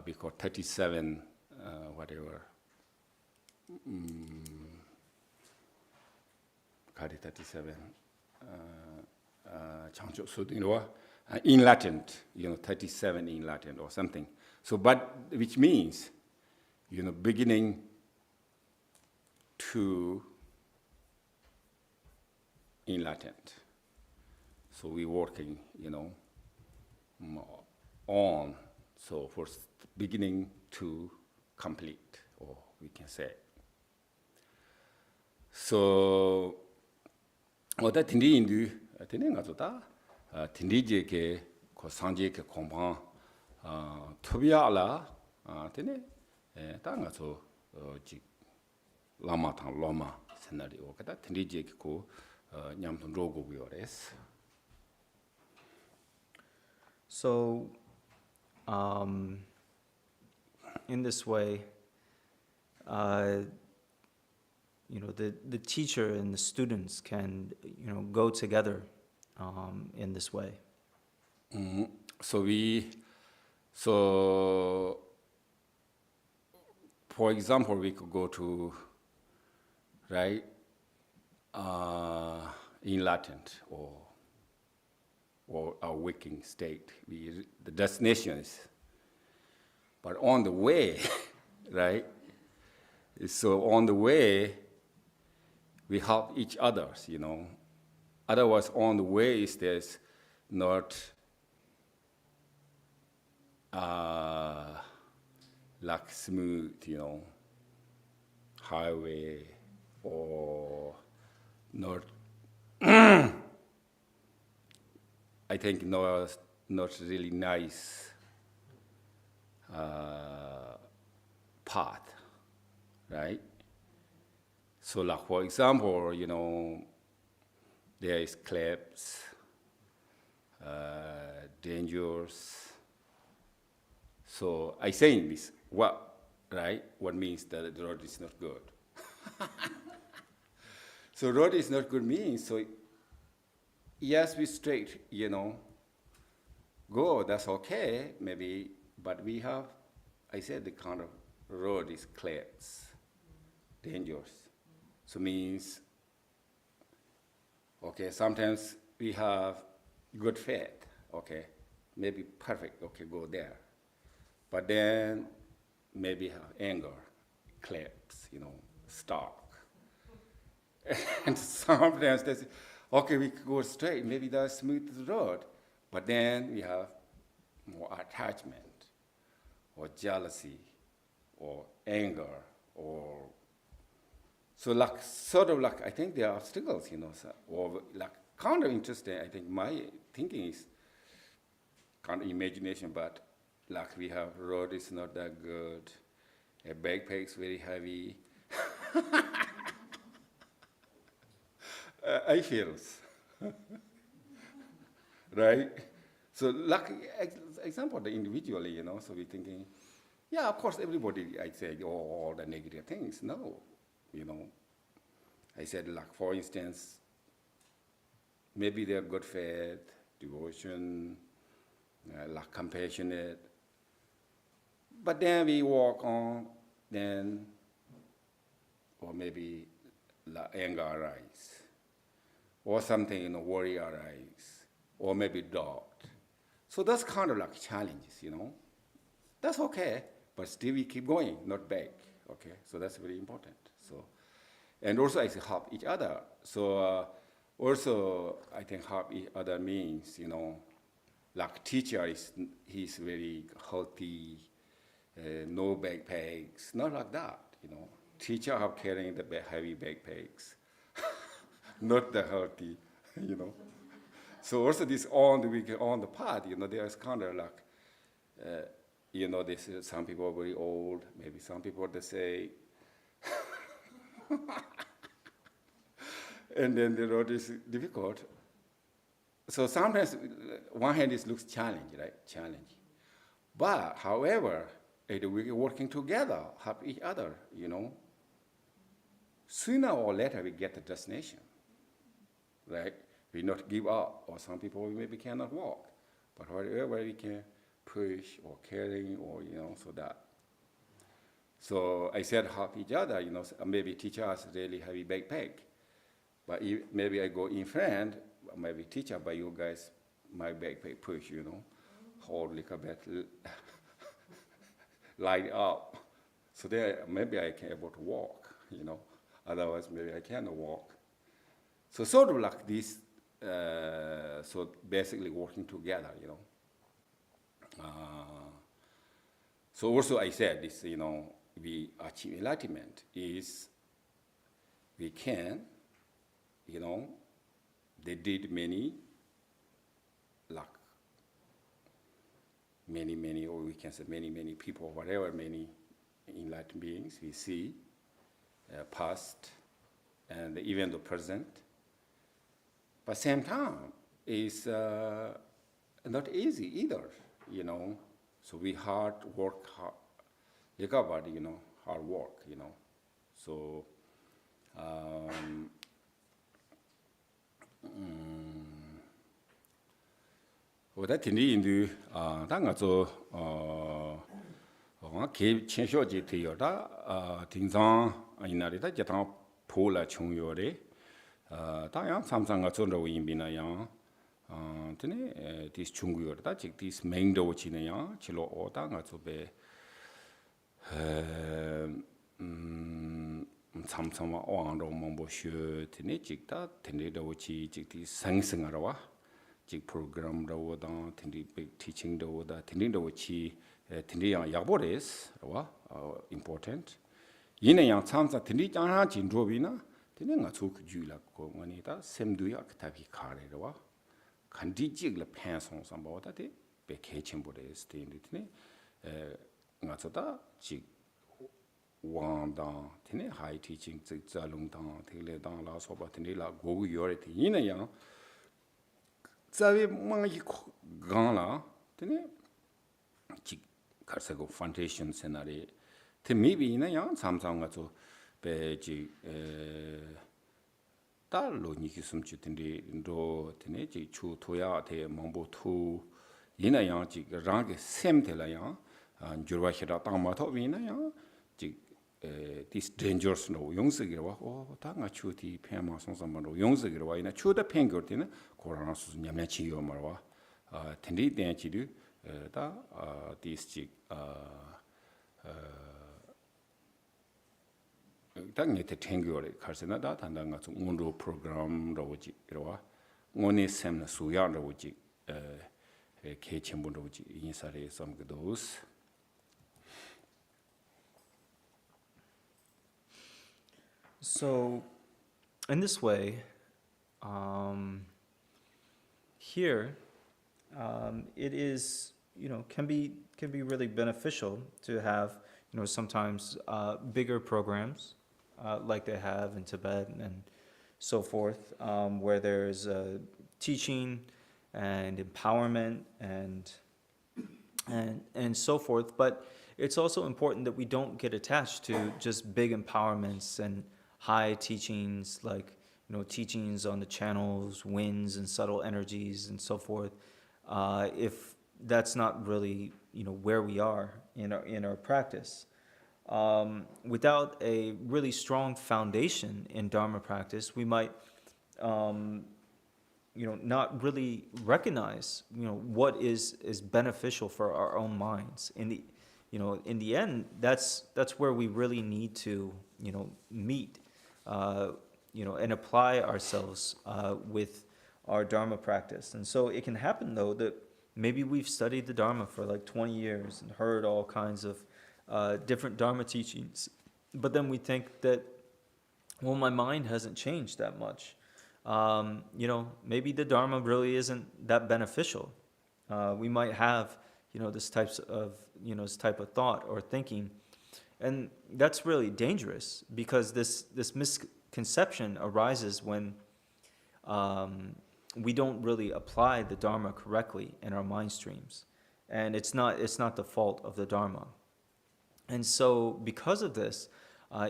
because 37, whatever, 37, in Latin, 37 in Latin or something. So, but, which means, beginning to in Latin. So we working, on, so for beginning to complete, or we can say. So, 어다 딘디 인두, 딘디 가서다, 딘디제게 그 상제게 공방, 토비아라, 딘디, 땅 가서 지 라마탕 로마 시나리오 그다 딘디제게 그 냠돈 로고고요레스. So, in this way, the teacher and the students can, go together in this way. So for example, we could go to, right, in Latin or our waking state, the destination is, but on the way, right? So on the way, we help each other, Otherwise, on the way is there's not like smooth, highway or not. I think not really nice path, right? So, like for example, there is cliffs, dangers. So I saying this, right? What means that the road is not good? So road is not good means, so yes, we straight, go, that's okay, maybe, but we have, I said the kind of road is cliffs, dangerous. So means, okay, sometimes we have good faith, okay, maybe perfect, okay, go there. But then maybe have anger, clips, stark. And sometimes they say, okay, we could go straight, maybe that's smooth road. But then we have more attachment, or jealousy, or anger, or so like sort of like I think there are obstacles, or like kind of interesting. I think my thinking is kind of imagination, but like we have road is not that good, a backpack's very heavy. I feel, right? So like example, the individually, so we're thinking, yeah, of course, everybody, I say, all the negative things. No, I said, like, for instance, maybe they're good faith, devotion, like compassionate. But then we walk on, then, or maybe like anger arise, or something, worry arise, or maybe doubt. So that's kind of like challenges, That's okay, but still we keep going, not back, okay? So that's very important. So, and also I say help each other. So also I think help each other means, like teacher he's very healthy, no backpacks, not like that, Teacher have carrying the heavy backpacks, not the healthy, So also this on the path, there's kind of like, some people are very old, maybe some people they say, and then the road is difficult. So sometimes one hand it looks challenging, right? Challenge. But however, we're working together, help each other, Sooner or later we get the destination, right? We not give up, or some people maybe cannot walk, but whatever we can push or carry, or so that. So I said help each other, maybe teach us really heavy backpack, but maybe I go in front, maybe teacher, but you guys my backpack push, hold a little bit, light up, so there maybe I can able to walk, Otherwise maybe I cannot walk. So sort of like this. So basically working together, So also I said this, we achieve enlightenment is we can, they did many, like many, or we can say many people, whatever, many enlightened beings we see, past and even the present. But same time, it's not easy either, So we work hard, about, hard work, So, that in the Hindu, 개 천쇼지 되어다 등상 이날이다 제타 포라 총요래 다양 삼상가 존로 임비나야 드네 디스 중국어다 즉 디스 맹도 지네야 지로 오다가 조베 삼삼와 왕로 몽보슈 드네 직다 드네도 지 직디 상승하러와 직 프로그램도 오다 드네 빅 티칭도 오다 드네도 지 드네야 야보레스와 important 이내양 참사 드네 장하 진조비나 드네가 좋고 주라고 원이다 샘두야 그다기 가래와 간디직을 팬송 삼보다데 베케침보레스 데인드네 ngazoda ji wangdang tene high teaching zi zalungdang tele dang la soba tene la gogu yore te yin yang zawe mang yi gang la tene ji karsago foundation scenario te maybe yin yang samsang ngazo be ji da lo ni ki sum chu tene ndo tene ji chu toya te mangbo tu yin yang ji rang ge sem te la yang 주르와시라 땅마토 위나야 지 this dangerous no 용석이라고 땅아 추티 폐마 송선만로 용석이라고 이나 추다 팽거티는 코로나스 냠냐치요 말와 텐디 댄치도 다 this 지 땅에테 탱거리 칼세나다 단단가 좀 운동 프로그램으로 지 이러와 오니 샘나 수야로 지 개침분으로 지 인사를 섬기도스 So, in this way, here, it is, can be really beneficial to have, sometimes bigger programs like they have in Tibet and so forth, where there's teaching and empowerment and so forth. But it's also important that we don't get attached to just big empowerments and high teachings, like teachings on the channels, winds, and subtle energies, and so forth. If that's not really, where we are in our practice. Without a really strong foundation in Dharma practice, we might, not really recognize, what is beneficial for our own minds. In the end, that's where we really need to, meet, and apply ourselves with our Dharma practice. And so it can happen, though, that maybe we've studied the Dharma for like 20 years and heard all kinds of different Dharma teachings, but then we think that, well, my mind hasn't changed that much. Maybe the Dharma really isn't that beneficial. We might have, this type of thought or thinking, and that's really dangerous, because this misconception arises when we don't really apply the Dharma correctly in our mind streams, and it's not the fault of the Dharma. And so, because of this,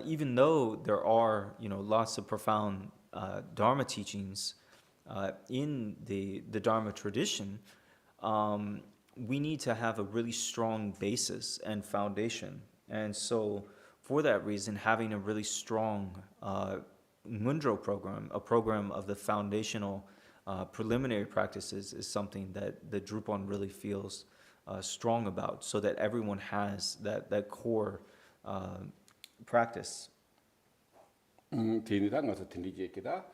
even though there are lots of profound Dharma teachings in the Dharma tradition, we need to have a really strong basis and foundation. And so, for that reason, having a really strong Mundro program, a program of the foundational preliminary practices, is something that the Drupon really feels strong about, so that everyone has that core practice. Tinita ngaso tindije kita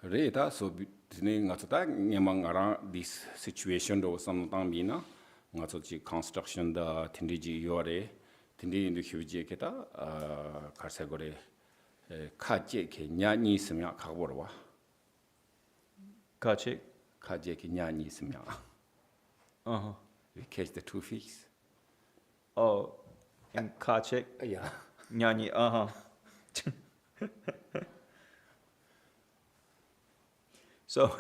reta so tini ngaso ta nyamang ara this situation do samtang bina ngaso chi construction da tindije yore tindi indu hyuje kita karsegore kaje ke nyani smya khaborwa Kache? kaje ke nyani smya we catch the two fish. Oh, and Kachik? Yeah. Nyanyi, So,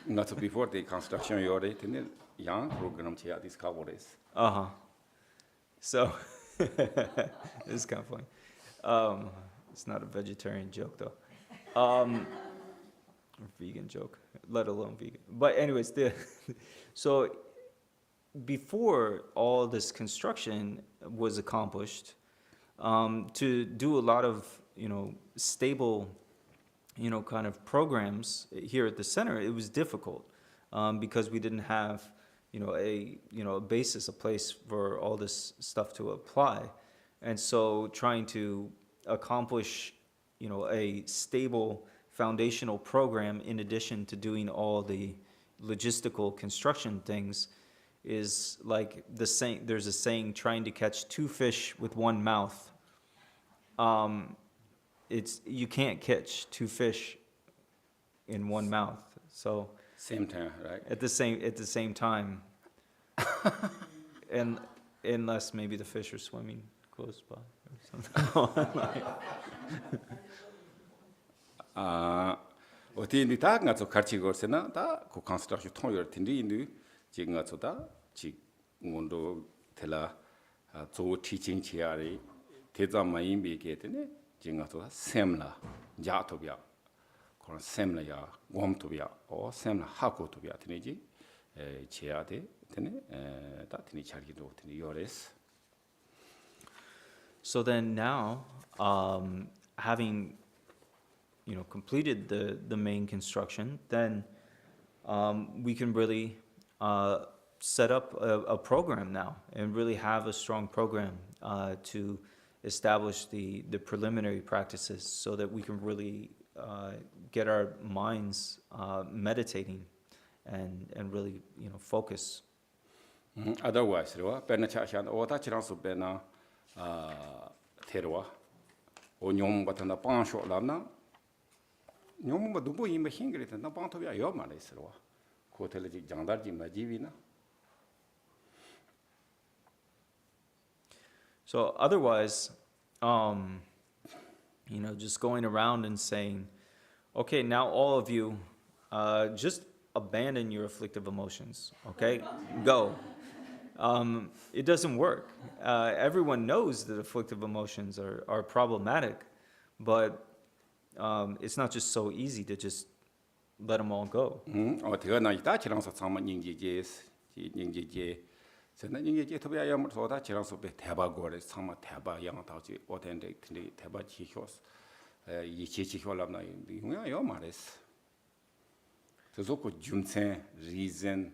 Not so before the construction yore tini young program chia this khabores. So, this is kind of funny. It's not a vegetarian joke, though. Or vegan joke, let alone vegan. But anyways, so before all this construction was accomplished, to do a lot of, stable, kind of programs here at the center, it was difficult, because we didn't have, a basis, a place for all this stuff to apply. And so trying to accomplish, a stable foundational program in addition to doing all the logistical construction things is like the saying. There's a saying: trying to catch two fish with one mouth. You can't catch two fish in one mouth. So Same time, right? at the same time, and unless maybe the fish are swimming close by or something. 어디 다 가서 같이 걸세나 다그 construction 통역 텐데 인도 지금 가서다 지 원도 텔라 조 teaching 치아리 대자마이 미게드네 지금 가서 샘라 자토비아 그런 샘라야 곰토비아 어 샘라 하고토비아 되네지 치아데 되네 다 되니 잘기도 되니 요레스. So then now, having completed the main construction, then we can really set up a program now and really have a strong program to establish the preliminary practices, so that we can really get our minds meditating and really focus. Otherwise, pena chashan ota chiransu pena terwa o nyom batana pansho lamna nyom ba dubo yimba hingre na panto ya yo ma lesro ko tele ji jangdar ji ma jivi na. So otherwise, just going around and saying, okay, now all of you just abandon your afflictive emotions, okay? Go. It doesn't work. Everyone knows that afflictive emotions are problematic, but it's not just so easy to just let them all go. 어디가 나이다 지랑서 상만 닝지제스 닝지제 저는 닝지제 토비야 야무서다 지랑서 배 대박거래 상마 대박 양다지 어텐데 근데 대박 지효스 이 지효랍나 용야 요 말했어 그래서 그 준세 리즌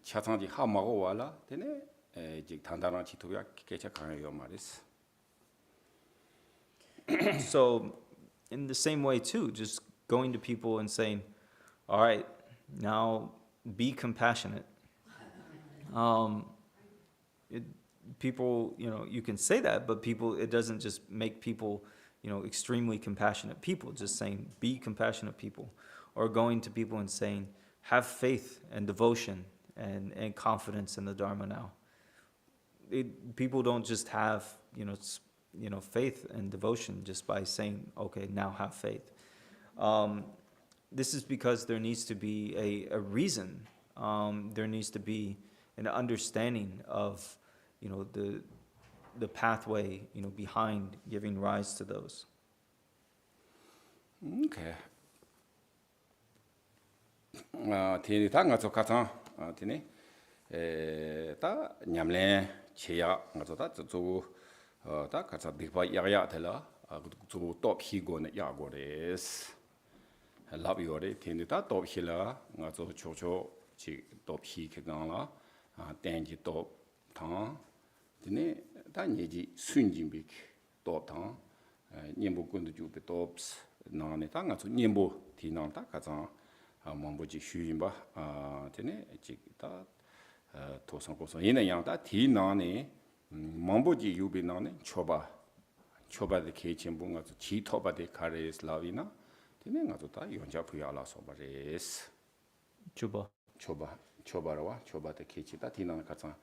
차상지 하마고 와라 되네 이제 단단한 지토비야 개체 강해요 말했어. So in the same way too, just going to people and saying, all right, now be compassionate. People, you can say that, but people, it doesn't just make people, extremely compassionate people, just saying, be compassionate people. Or going to people and saying, have faith and devotion and confidence in the Dharma now. People don't just have, faith and devotion just by saying, okay, now have faith. This is because there needs to be a reason. There needs to be an understanding of, the pathway, behind giving rise to those. Okay.ทีนี้ถ้างั้นจะข้าศึกทีนี้ถ้ายามเล่เชียงั้นจะถ้าจะถ้าข้าศึกดีกว่ายากๆเท่าละจะตบฮีโกนยากกว่าเรสลับอยู่เลยทีนี้ถ้าตบฮีละงั้นจะโชว์จีตบฮีแค่กันละแต่งจีตบทั้งทีนี้ถ้าเนี่ยจีสุนจิมบิกตบทั้งเนี่ยบุกุนจะจูไปตบนั่นเนี่ยถ้างั้นจะเนี่ยบุที่นั่นถ้าข้าศึกmamboji shuyimba tene jikta tosan kosan ina yangda ti nane mamboji yubi nane choba de kechenbu nga zu chi toba de kares lavina tene nga zu ta yonja puya la soba res choba rawa choba de kechi ta ti nane katsan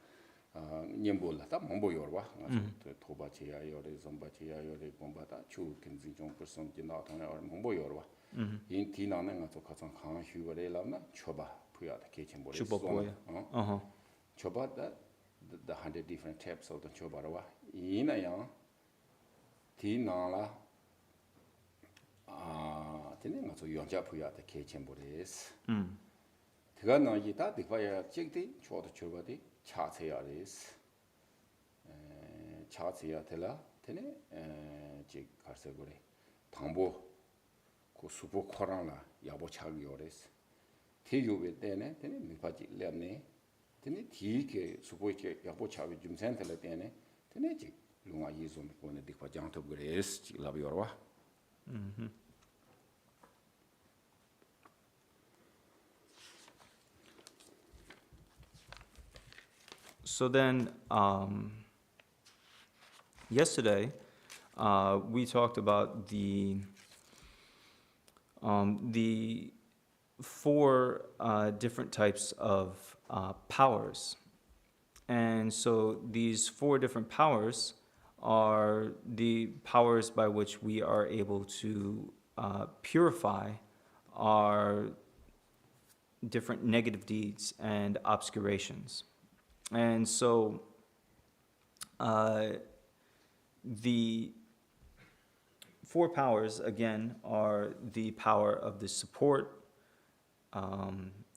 nyembo la ta mambo yorwa nga zu toba cheya yore zomba cheya yore bomba ta chu kenzi jong person jina tanga mambo yorwa 인 디나는 가서 가장 강한 휴거를 하면 초바 부야다 개체 초바 초바다 the 100 different types of the choba라와 이나야 디나라 되는 가서 연자 부야다 개체 모레스 그가 나이다 되봐야 찍디 초도 초바디 차세야레스 차세야 될라 되네 지 갈세 그래 당보 그 수보 코라나 야보 차기 오래스 대교회 때네 되네 미파지 렘네 되네 뒤게 수보게 야보 차기 좀 센터를 때네 되네 지 룽아 예수 믿고는 디파 장토 그레스 지 라비오와 So then yesterday we talked about the four different types of powers. And so these four different powers are the powers by which we are able to purify our different negative deeds and obscurations. And so the four powers, again, are the power of the support.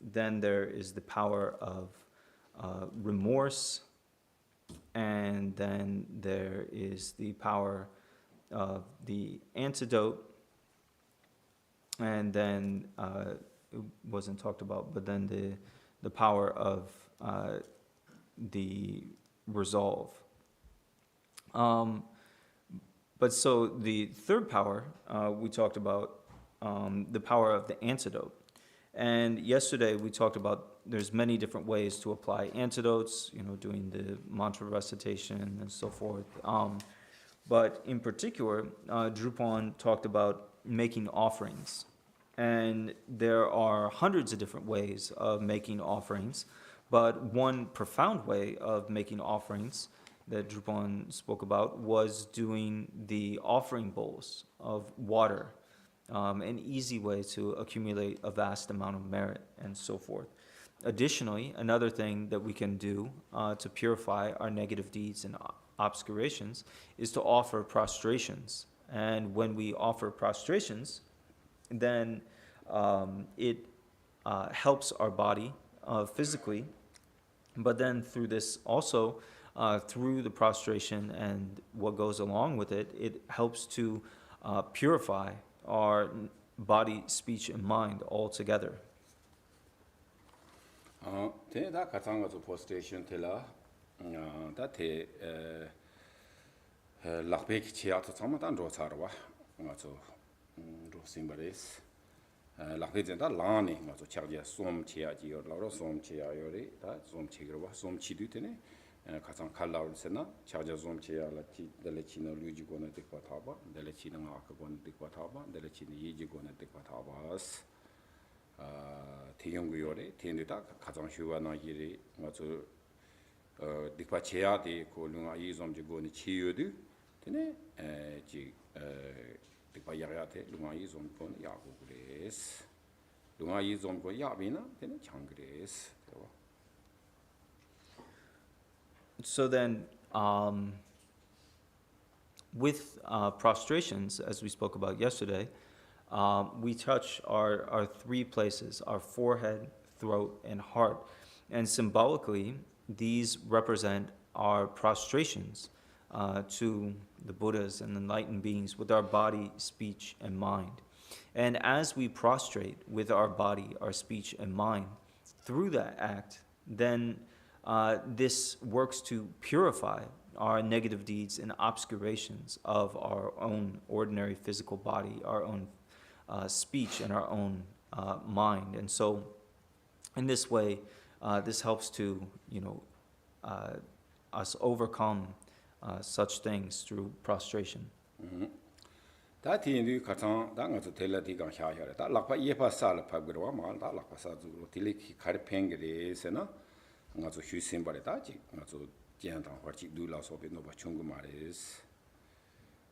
Then there is the power of remorse. And then there is the power of the antidote. And then, it wasn't talked about, but then the power of the resolve. But so the third power, we talked about the power of the antidote. And yesterday we talked about there's many different ways to apply antidotes, doing the mantra recitation and so forth. But in particular, Drupal talked about making offerings. And there are hundreds of different ways of making offerings. But one profound way of making offerings that Drupal spoke about was doing the offering bowls of water, an easy way to accumulate a vast amount of merit and so forth. Additionally, another thing that we can do to purify our negative deeds and obscurations is to offer prostrations. And when we offer prostrations, then it helps our body physically, but then through this also, through the prostration and what goes along with it, it helps to purify our body, speech, and mind altogether. Tēnā kātāngā tō prostration tēlā, tā tē lakpē ki chīyā tō tsāma tā ndrō tsārwa, ngā tō ndrō sīmbarēs. Lakpē tēn tā lāni ngā tō chāgyā sōm chīyā jī yor, lāro sōm chīyā yore, tā sōm chīgirwa, sōm chīdū tēne, kātāng kālā wā sēnā, chāgyā sōm chīyā lā chī, dāla chī nā lūjī gōna tīkwa tāba, dāla chī nā ngā kā gōna tīkwa tāba, dāla chī nā yījī gōna tīkwa tāba 대형구 요래 대인들다 가장 휴가나 길이 맞죠 뒷바 제야데 고lunga 이좀 지고니 치유도 되네 지 뒷바 야야데 lunga 이좀 본 야고 그레스 lunga 이좀 고 야비나 되네 장 그레스. So then, with prostrations, as we spoke about yesterday, we touch our three places, our forehead, throat, and heart. And symbolically, these represent our prostrations to the Buddhas and enlightened beings with our body, speech, and mind. And as we prostrate with our body, our speech, and mind through that act, then this works to purify our negative deeds and obscurations of our own ordinary physical body, our own speech, and our own mind. And so in this way, this helps to, us overcome such things through prostration. 다 티인도 가장 당가서 텔라디가 샤샤래. 다 락파 예파살 파그르와 말다 락파사주 틸리키 카르팽게레스나 ngazo 휴신 바레다지 ngazo 지한당 화치 둘라소베 노바 충고 말레스.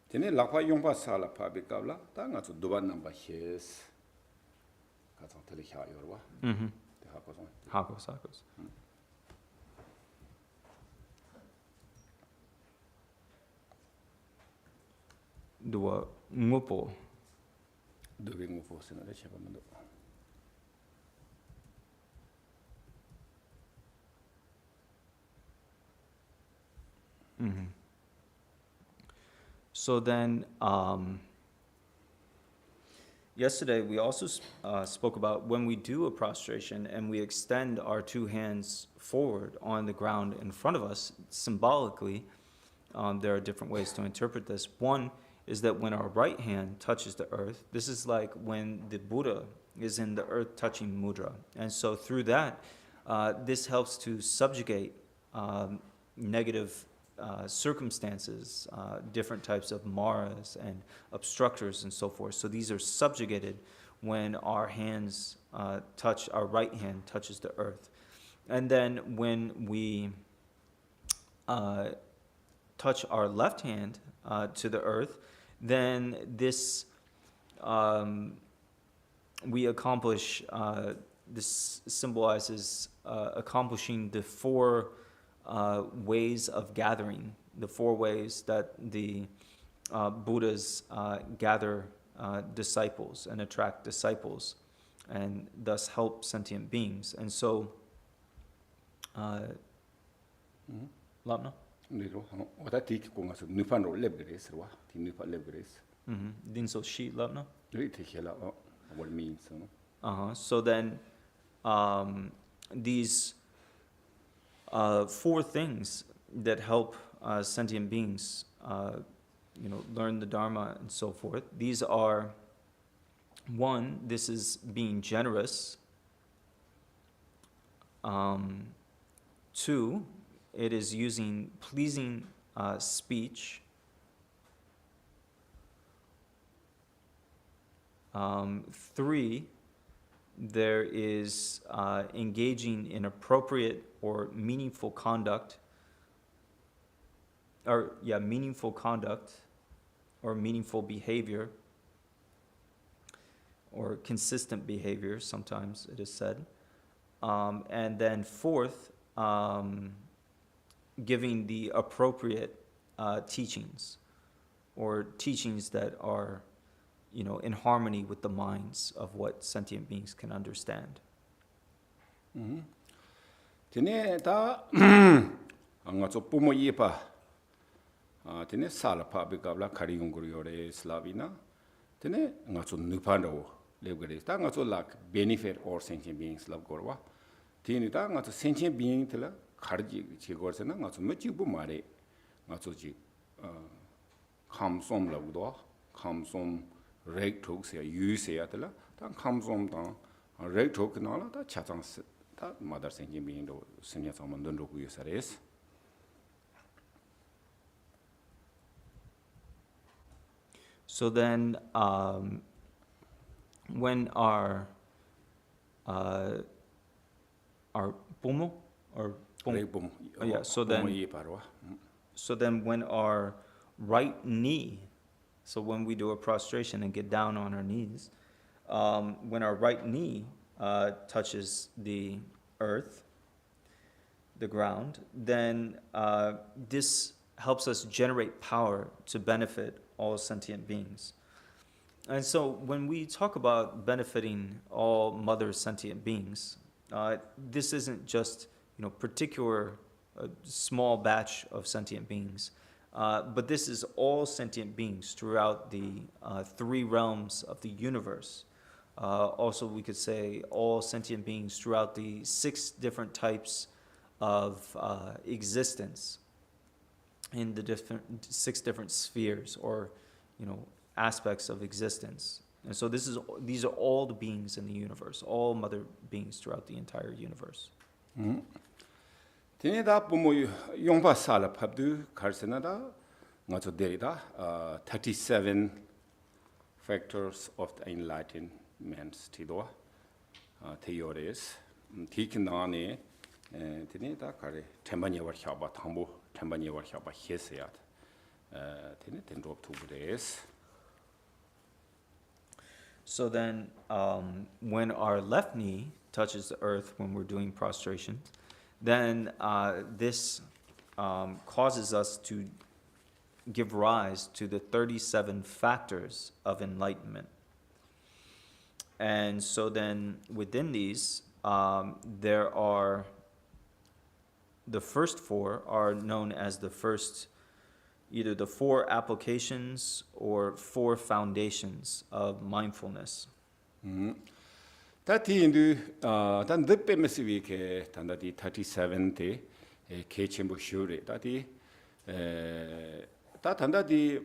테네 락파 용파살 파비까블라 다 ngazo 두반 넘바 헤스. 가장 텔리샤 요르와. 하고사고스. Dua ngupo. Dua ngupo senare siapa mendo. So then, yesterday we also spoke about when we do a prostration and we extend our two hands forward on the ground in front of us, symbolically, there are different ways to interpret this. One is that when our right hand touches the earth, this is like when the Buddha is in the earth touching mudra. And so through that, this helps to subjugate negative circumstances, different types of maras and obstructors and so forth. So these are subjugated when our hands our right hand touches the earth. And then when we touch our left hand to the earth, then this, we accomplish, this symbolizes accomplishing the four ways of gathering, the four ways that the Buddhas gather disciples and attract disciples and thus help sentient beings. And so, Lapna? Dinso shi Lapna? What it means. So then, these four things that help sentient beings, learn the Dharma and so forth. These are, one, this is being generous. Two, it is using pleasing speech. Three, there is engaging in appropriate or meaningful conduct, or meaningful behavior, or consistent behavior, sometimes it is said. And then fourth, giving the appropriate teachings, or teachings that are in harmony with the minds of what sentient beings can understand. Tene ta anga so pumo yepa tene sala pa be gabla khari gungur yore slavina tene anga so nupando lebgare ta anga so lak benefit or sentient beings love gorwa tene ta anga so sentient being tela kharji che gorsena anga so mechi bu mare anga so ji khamsom lagdo khamsom reg thok se yu se ya tela ta khamsom ta reg thok na la ta chachang ta mother sentient being do simya samon don roku yusares. So then, when our pumo or pum, yeah. So then when our right knee, so when we do a prostration and get down on our knees, when our right knee touches the earth, the ground, then this helps us generate power to benefit all sentient beings. And so when we talk about benefiting all mother sentient beings, this isn't just particular small batch of sentient beings, but this is all sentient beings throughout the 3 realms of the universe. Also, we could say all sentient beings throughout the 6 different types of existence in the 6 different spheres or, aspects of existence. And so these are all the beings in the universe, all mother beings throughout the entire universe. Tineda pumo yongpa sala pabdu karsenada ngato derida 37 factors of the enlightenment tido theories tikinane tineda kare tembanye war hyaba thambo tembanye war hyaba heseyat tine tendrop tubudes. So then, when our left knee touches the earth when we're doing prostration, then this causes us to give rise to the 37 factors of enlightenment. And so then within these, there are the first 4 are known as the first, either the 4 applications or 4 foundations of mindfulness. Tati indu tan depe mesiwi ke tandati 37 te ke chembo shure tati ta tandati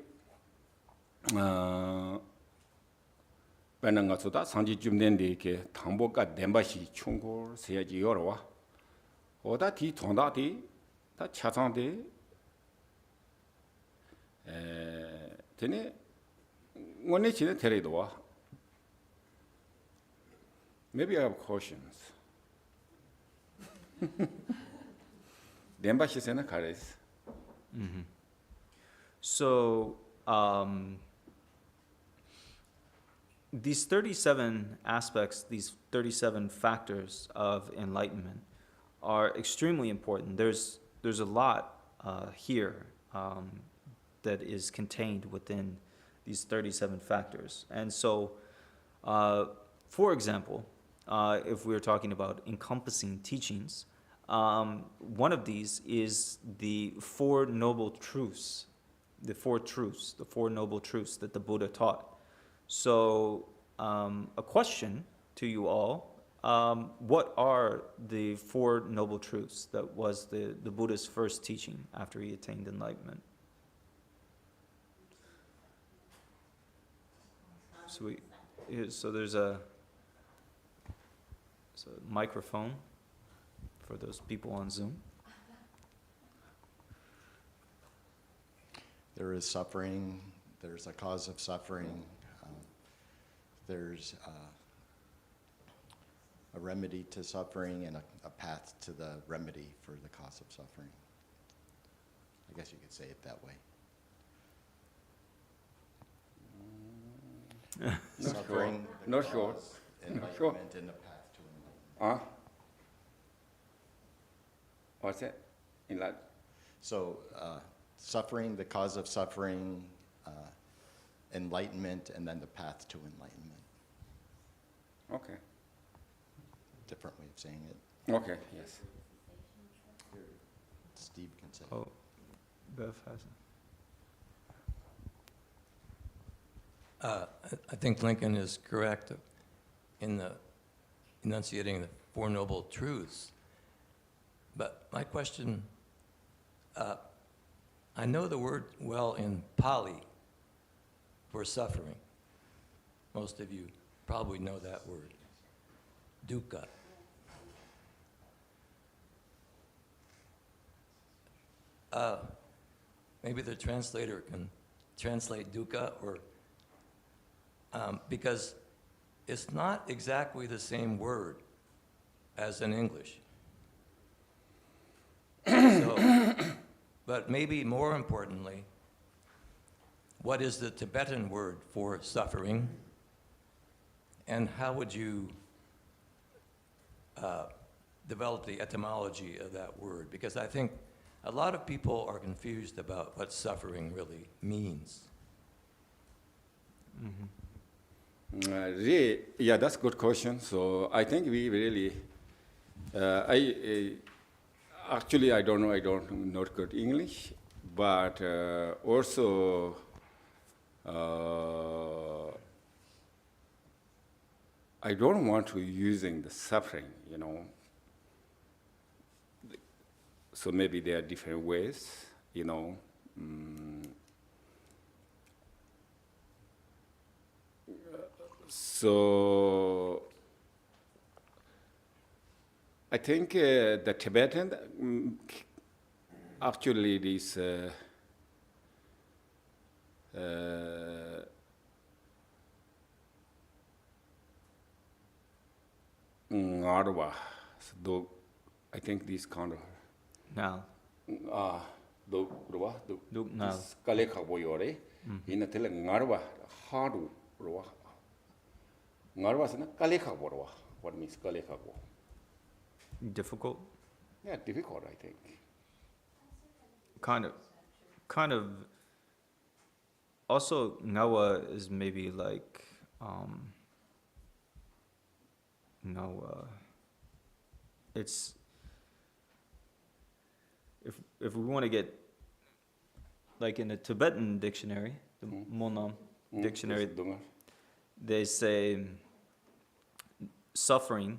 benanga soda sanji jumden de ke thambo ka dembashi chungor seyaji yorwa oda ti thonda ti ta chasang de tene ngone chine teredowa. Maybe I have questions. Dembashi sena kares. So these 37 aspects, these 37 factors of enlightenment are extremely important. There's a lot here that is contained within these 37 factors. And so, for example, if we're talking about encompassing teachings, one of these is the 4 noble truths, the 4 noble truths that the Buddha taught. So, a question to you all, what are the 4 noble truths that was the Buddha's first teaching after he attained enlightenment? So there's a microphone for those people on Zoom. There is suffering, there's a cause of suffering, there's a remedy to suffering and a path to the remedy for the cause of suffering. I guess you could say it that way. Suffering, Not sure. enlightenment, and the path to enlightenment. What's that? So, suffering, the cause of suffering, enlightenment and then the path to enlightenment. Okay. Different way of saying it. Okay, yes. Steve can say. Oh, Bev has it. I think Lincoln is correct in the enunciating the Four Noble Truths. But my question, I know the word well in Pali for suffering. Most of you probably know that word, dukkha. Maybe the translator can translate dukkha, or because it's not exactly the same word as in English. So, but maybe more importantly, what is the Tibetan word for suffering, and how would you develop the etymology of that word? Because I think a lot of people are confused about what suffering really means. Yeah, that's a good question. So I think we really, actually I don't know, I don't know good English, but also I don't want to using the suffering, you know. So maybe there are different ways, you know. So I think the Tibetan actually this Ngarwa, so I think this kind of Now, do ruwa Duk now. kale khabo yore ina tele ngarwa haru ruwa ngarwa sana kale khabo ruwa. What means kale khabo? difficult? Yeah, difficult, I think. Kind of. Also, ngawa is maybe like, ngawa. It's, if we want to get, like in the Tibetan dictionary, the Monam dictionary, they say suffering,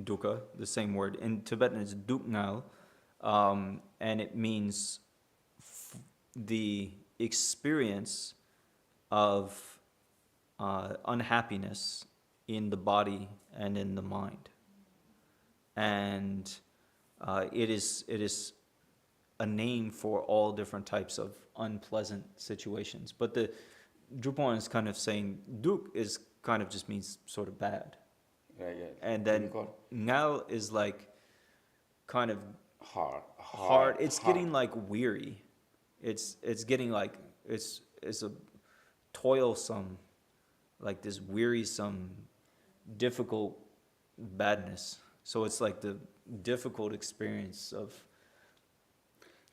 dukkha, the same word. In Tibetan it's duknal, and it means the experience of unhappiness in the body and in the mind. And it is a name for all different types of unpleasant situations. But the Drupal is kind of saying duk is kind of just means sort of bad. Yeah. And then ngal is like kind of hard. It's getting like weary. It's getting like it's a toilsome, like this wearisome, difficult badness. So it's like the difficult experience of.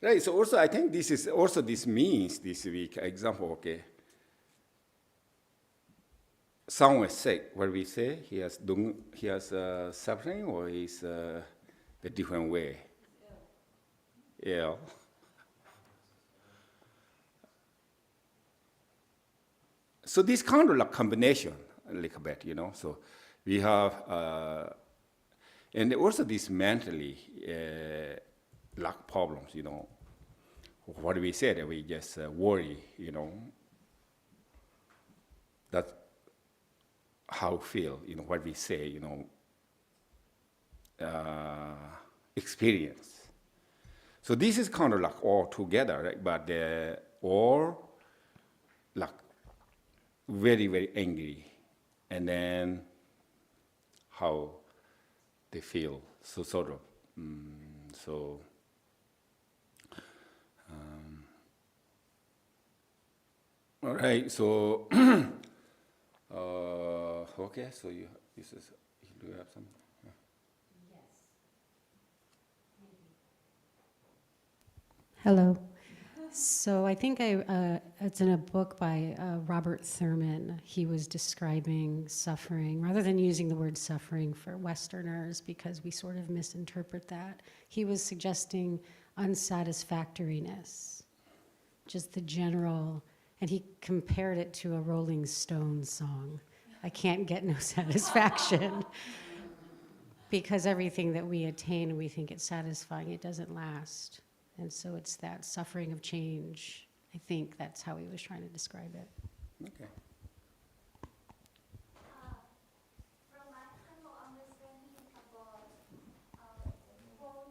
Right. So also I think this means this week example. Okay. Someone is sick. What we say he has suffering, or is the different way. Yeah. So this kind of like combination, a little bit, you know. So we have, and also this mentally lack problems, you know. What we said, we just worry, you know. That's how we feel, you know, what we say, you know, experience. So this is kind of like all together, right? But they're all like very, very angry. And then how they feel, so sort of, all right, so, okay, so do you have some? Hello. So I think it's in a book by Robert Thurman. He was describing suffering, rather than using the word suffering for Westerners, because we sort of misinterpret that. He was suggesting unsatisfactoriness, just the general, and he compared it to a Rolling Stones song. I can't get no satisfaction. Because everything that we attain and we think it's satisfying, it doesn't last. And so it's that suffering of change. I think that's how he was trying to describe it. Okay. From my humble understanding about Four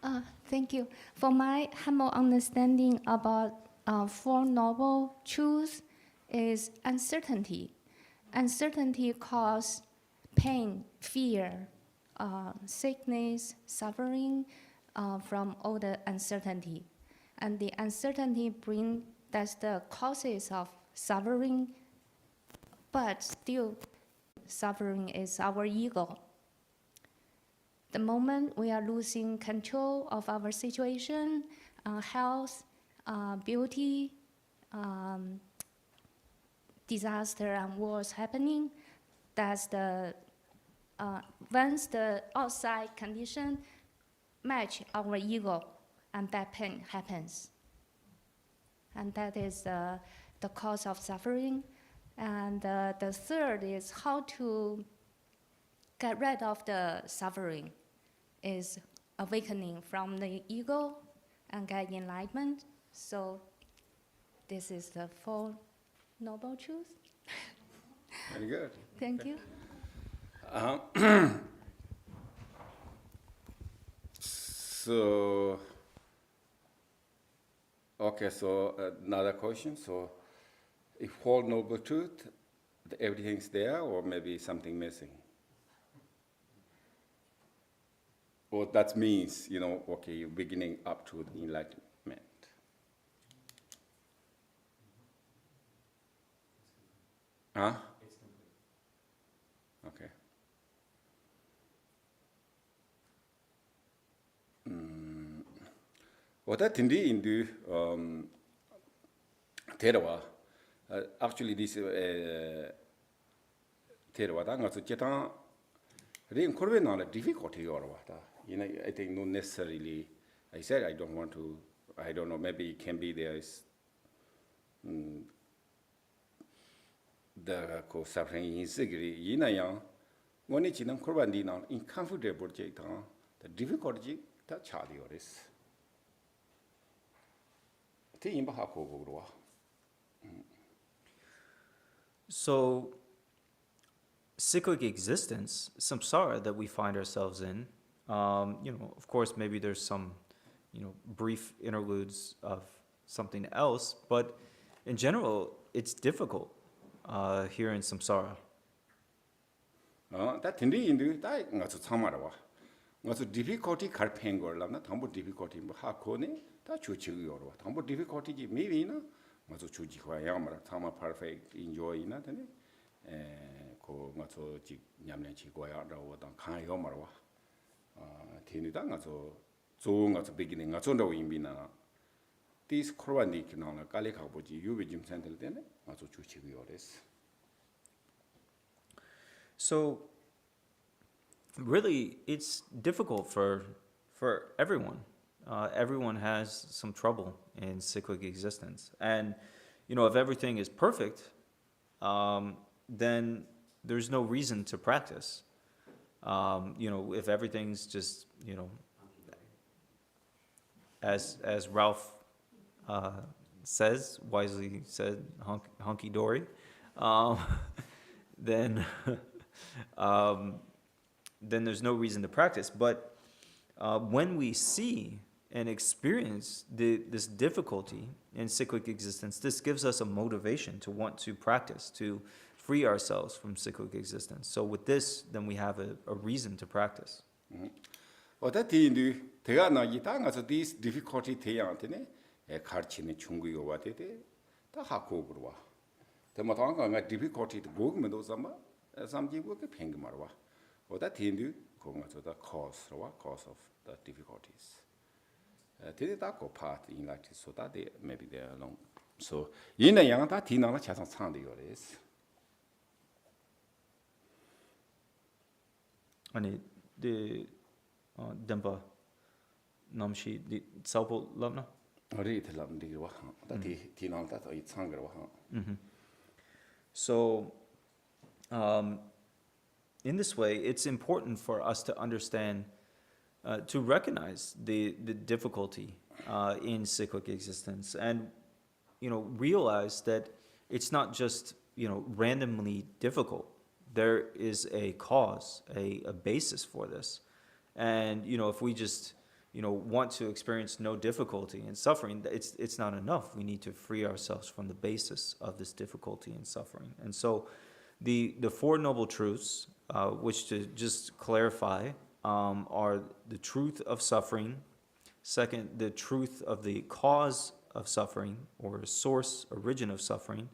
Noble. Thank you. For my humble understanding about Four Noble Truths is uncertainty. Uncertainty causes pain, fear, sickness, suffering from all the uncertainty. And the uncertainty that's the causes of suffering, but still suffering is our ego. The moment we are losing control of our situation, health, beauty, disaster and wars happening, that's the once the outside condition match our ego, and that pain happens. And that is the cause of suffering. And the third is how to get rid of the suffering, is awakening from the ego and get enlightenment. So this is the Four Noble Truths. Very good. Thank you. So, okay, so another question. So, if Four Noble Truth, everything's there, or maybe something missing? Or that means, okay, you're beginning up to the enlightenment. Huh? Okay. What I think in the Theravada, actually this Theravada, that's a chetan. Really, Korbe not a difficulty or what? I think not necessarily. I said I don't want to. I don't know. Maybe it can be there is the suffering insecurity. Yang when it's in Korban now uncomfortable, the difficulty that Charlie or is. So, cyclic existence, samsara that we find ourselves in, of course, maybe there's some, brief interludes of something else, but in general, it's difficult here in samsara. That indeed, that not to Tamarawa. Not to difficulty carping or lana, tumble difficulty, Hakone, that you chew or what. Tumble difficulty, maybe, not to chuji Yamara, Tama perfect, enjoy nothing. Ko ngaso ji nyamne chi go ya da wo dang kan yo mar wa tini da ngaso zo ngaso beginning ngaso ndo yimbi na this korwani kina na kale ka bo ji yubi jim center de ne ngaso chu chi yo des. So really it's difficult for everyone. Everyone has some trouble in cyclic existence, and if everything is perfect, then there's no reason to practice. If everything's just, as Ralph wisely said, hunky-dory, then there's no reason to practice. But when we see and experience this difficulty in cyclic existence, this gives us a motivation to want to practice, to free ourselves from cyclic existence. So with this, then we have a reason to practice. That this difficulty, the Matanga difficulty to go with those some people can ping Marwa. Or that Hindu going to the cause of the difficulties. Did it go part in like this, so that they maybe they're alone. So, in a young that Tina has on Sunday or is. 아니, the Dempa Namshi, the Saupo Lamna? Read the Lam de that Tina that it's hunger. So, in this way, it's important for us to understand, to recognize the difficulty in cyclic existence, and realize that it's not just randomly difficult. There is a cause, a basis for this, and if we just want to experience no difficulty and suffering, it's not enough. We need to free ourselves from the basis of this difficulty and suffering. And so the Four Noble Truths, which to just clarify, are the truth of suffering. Second, the truth of the cause of suffering, or source, origin of suffering.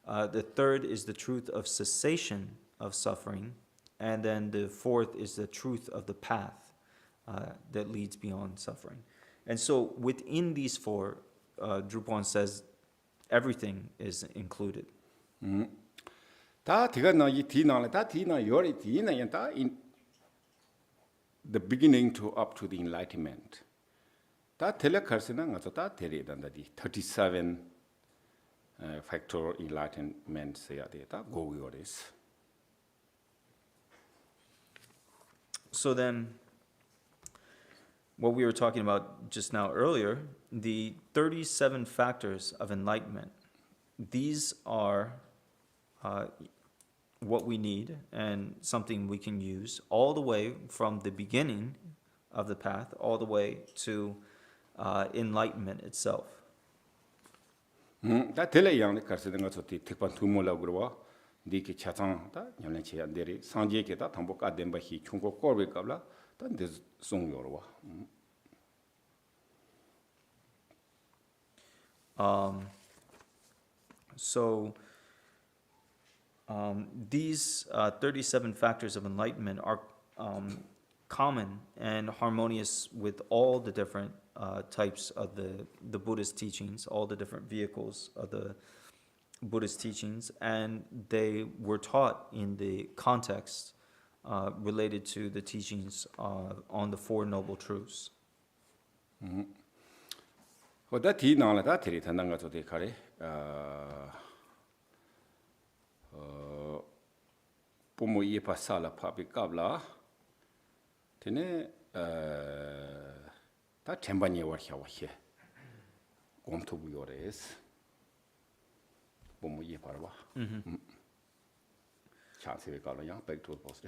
The third is the truth of cessation of suffering. And then the fourth is the truth of the path that leads beyond suffering. And so within these four, Drupal says everything is included. That in the beginning to up to the enlightenment. That telekarsinang that the 37 factor enlightenment say that go yours. So then, what we were talking about just now earlier, the 37 factors of enlightenment, these are what we need and something we can use all the way from the beginning of the path all the way to enlightenment itself. That tell a young person to take one two more logro, Diki Chatan, Yanachi and Deri, Sanjay Keta, Tamboka Demba, he Chunko Korbe Kabla, then there's Song Yorwa. So these 37 factors of enlightenment are common and harmonious with all the different types of the Buddhist teachings, all the different vehicles of the Buddhist teachings, and they were taught in the context related to the teachings on the Four Noble Truths. Well, that tea now that it and then got to take carry. Pomo ye pasala papi kabla. Tene that Chambani were here. Gom to be yours. Pomo ye parwa. Chance we got a young back to the post.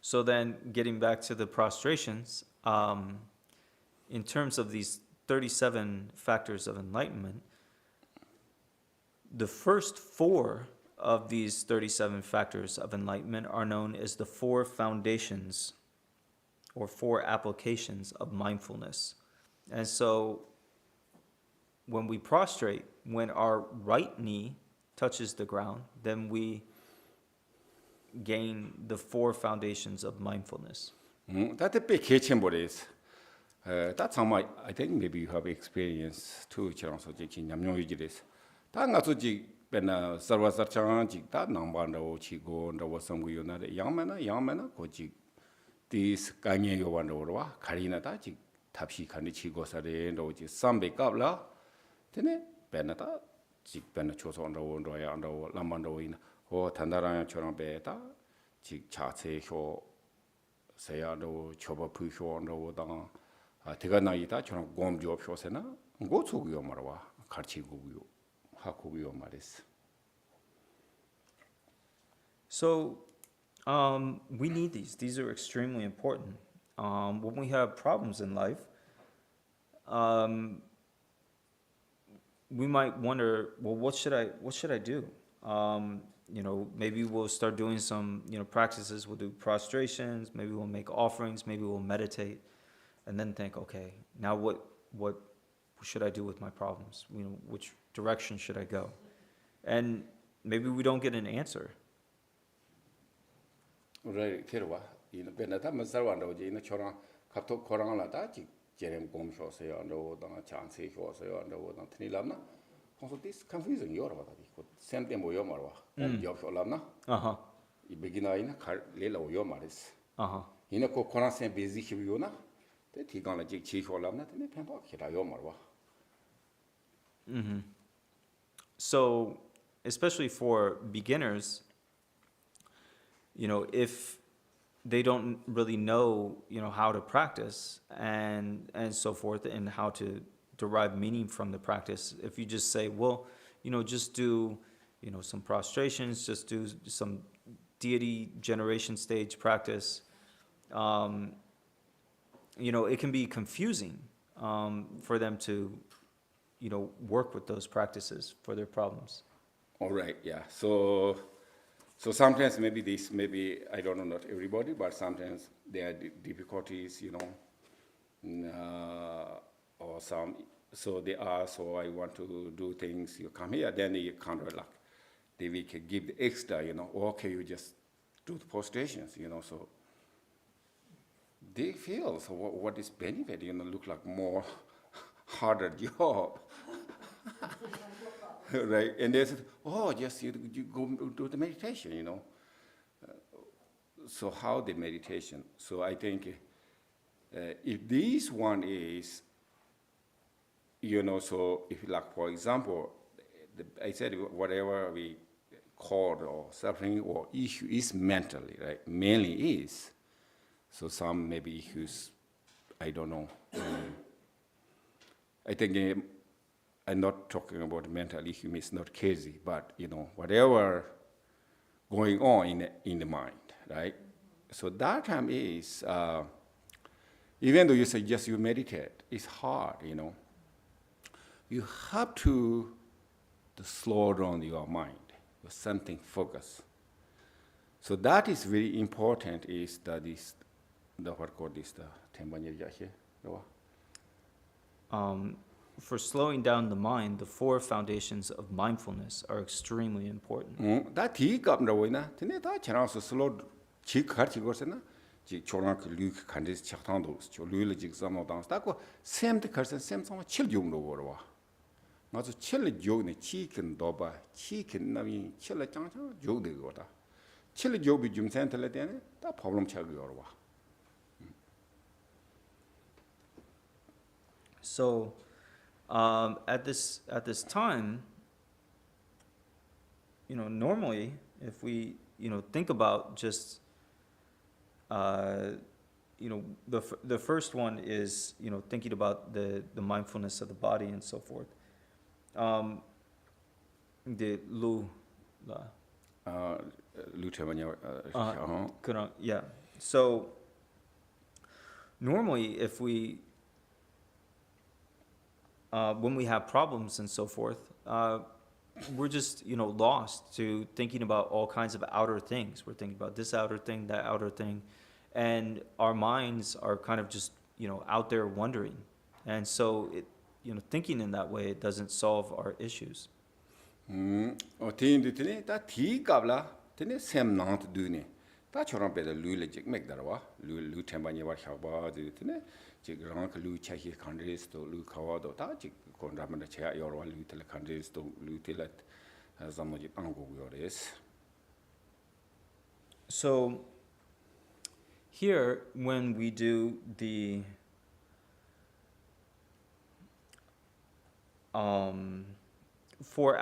So then, getting back to the prostrations, in terms of these 37 factors of enlightenment, the first four of these 37 factors of enlightenment are known as the four foundations or four applications of mindfulness. And so when we prostrate, when our right knee touches the ground, then we gain the four foundations of mindfulness. That's a big kitchen bodies. That's how I think maybe you have experience too, so this. Tangazuji Bena Sarvasarchan, that Nambanda Chigo, and there was some way another Yamana, Koji, this Kanye Yovanova, Karina Tachi, Tapshi Kanichigo Sare, and which is some big gabla, Tene, Benata, Chik Benachos on the one roya and Lamando in, or Tandaran Chorabeta, Chik Chatse Ho, Sayado, Choba Pusho on the Wodan, Tiganaita, Chon Gom Job Shosena, go to Yomarawa, Karchigu. So we need these. These are extremely important. When we have problems in life, we might wonder, well, what should I do? Maybe we'll start doing some, practices. We'll do prostrations. Maybe we'll make offerings. Maybe we'll meditate, and then think, okay, now what should I do with my problems? Which direction should I go? And maybe we don't get an answer. Right, terwa. In Benata Mazarwanda, in the Choran, Kato Koranga, that Jerem Gom Shose on the wood on a chance, Shose on the wood on Tnilana. Also, this confusing your what he could send them Yomarwa, and Yokolana. You begin in a car, Lila Yomaris. In a Kokona Saint Busy Hiviona, that he gonna jig chief or lamna, and a pampa Yomarwa. So, especially for beginners, if they don't really know, how to practice and so forth, and how to derive meaning from the practice, if you just say, well, just do, some prostrations, just do some deity generation stage practice, it can be confusing for them to, work with those practices for their problems. All right, yeah. So sometimes maybe I don't know, not everybody, but sometimes there are difficulties, or some. So they are. So I want to do things. You come here, then you can't relax. Then we can give the extra, okay, you just do the prostrations, So they feel. So what is benefit? Look like more harder job. Right, and they said, oh, just you go do the meditation, So how the meditation? So I think if this one is, so if like, for example, I said whatever we call or suffering or issue is mentally, right? Mainly is. So some maybe issues, I don't know. I think I'm not talking about mental issue, it's not crazy, but whatever going on in the mind, right? So that time is, even though you say just you meditate, it's hard, You have to slow down your mind with something focus. So that is very important. Is that is the what called this the Tembanyerja here, For slowing down the mind, the 4 foundations of mindfulness are extremely important. That he got no winner. Then that chance slow chick harty gorsena. Chorank Luke Candis Chatandos, Cholulic Samo dance. That go same the person, same some children over. Not a chili joke, chicken doba, chicken, I mean, chili chang joke the goda. Chili joke be Jum Santa that problem chag yorwa. So, at this time, normally if we think about just the first one is thinking about the mindfulness of the body and so forth. The Lu yeah. So normally if we when we have problems and so forth, we're just lost to thinking about all kinds of outer things. We're thinking about this outer thing, that outer thing, and our minds are kind of just out there wondering. And so thinking in that way, it doesn't solve our issues. 다처럼 배다 루일직 맥다와 루 템바니 와샤바 되네 지그랑 루 차히 칸드리스도 루 카와도 다지 건라면 제가 여러 루텔 칸드리스도 루텔 자모지 안고고요레스. So here when we do the four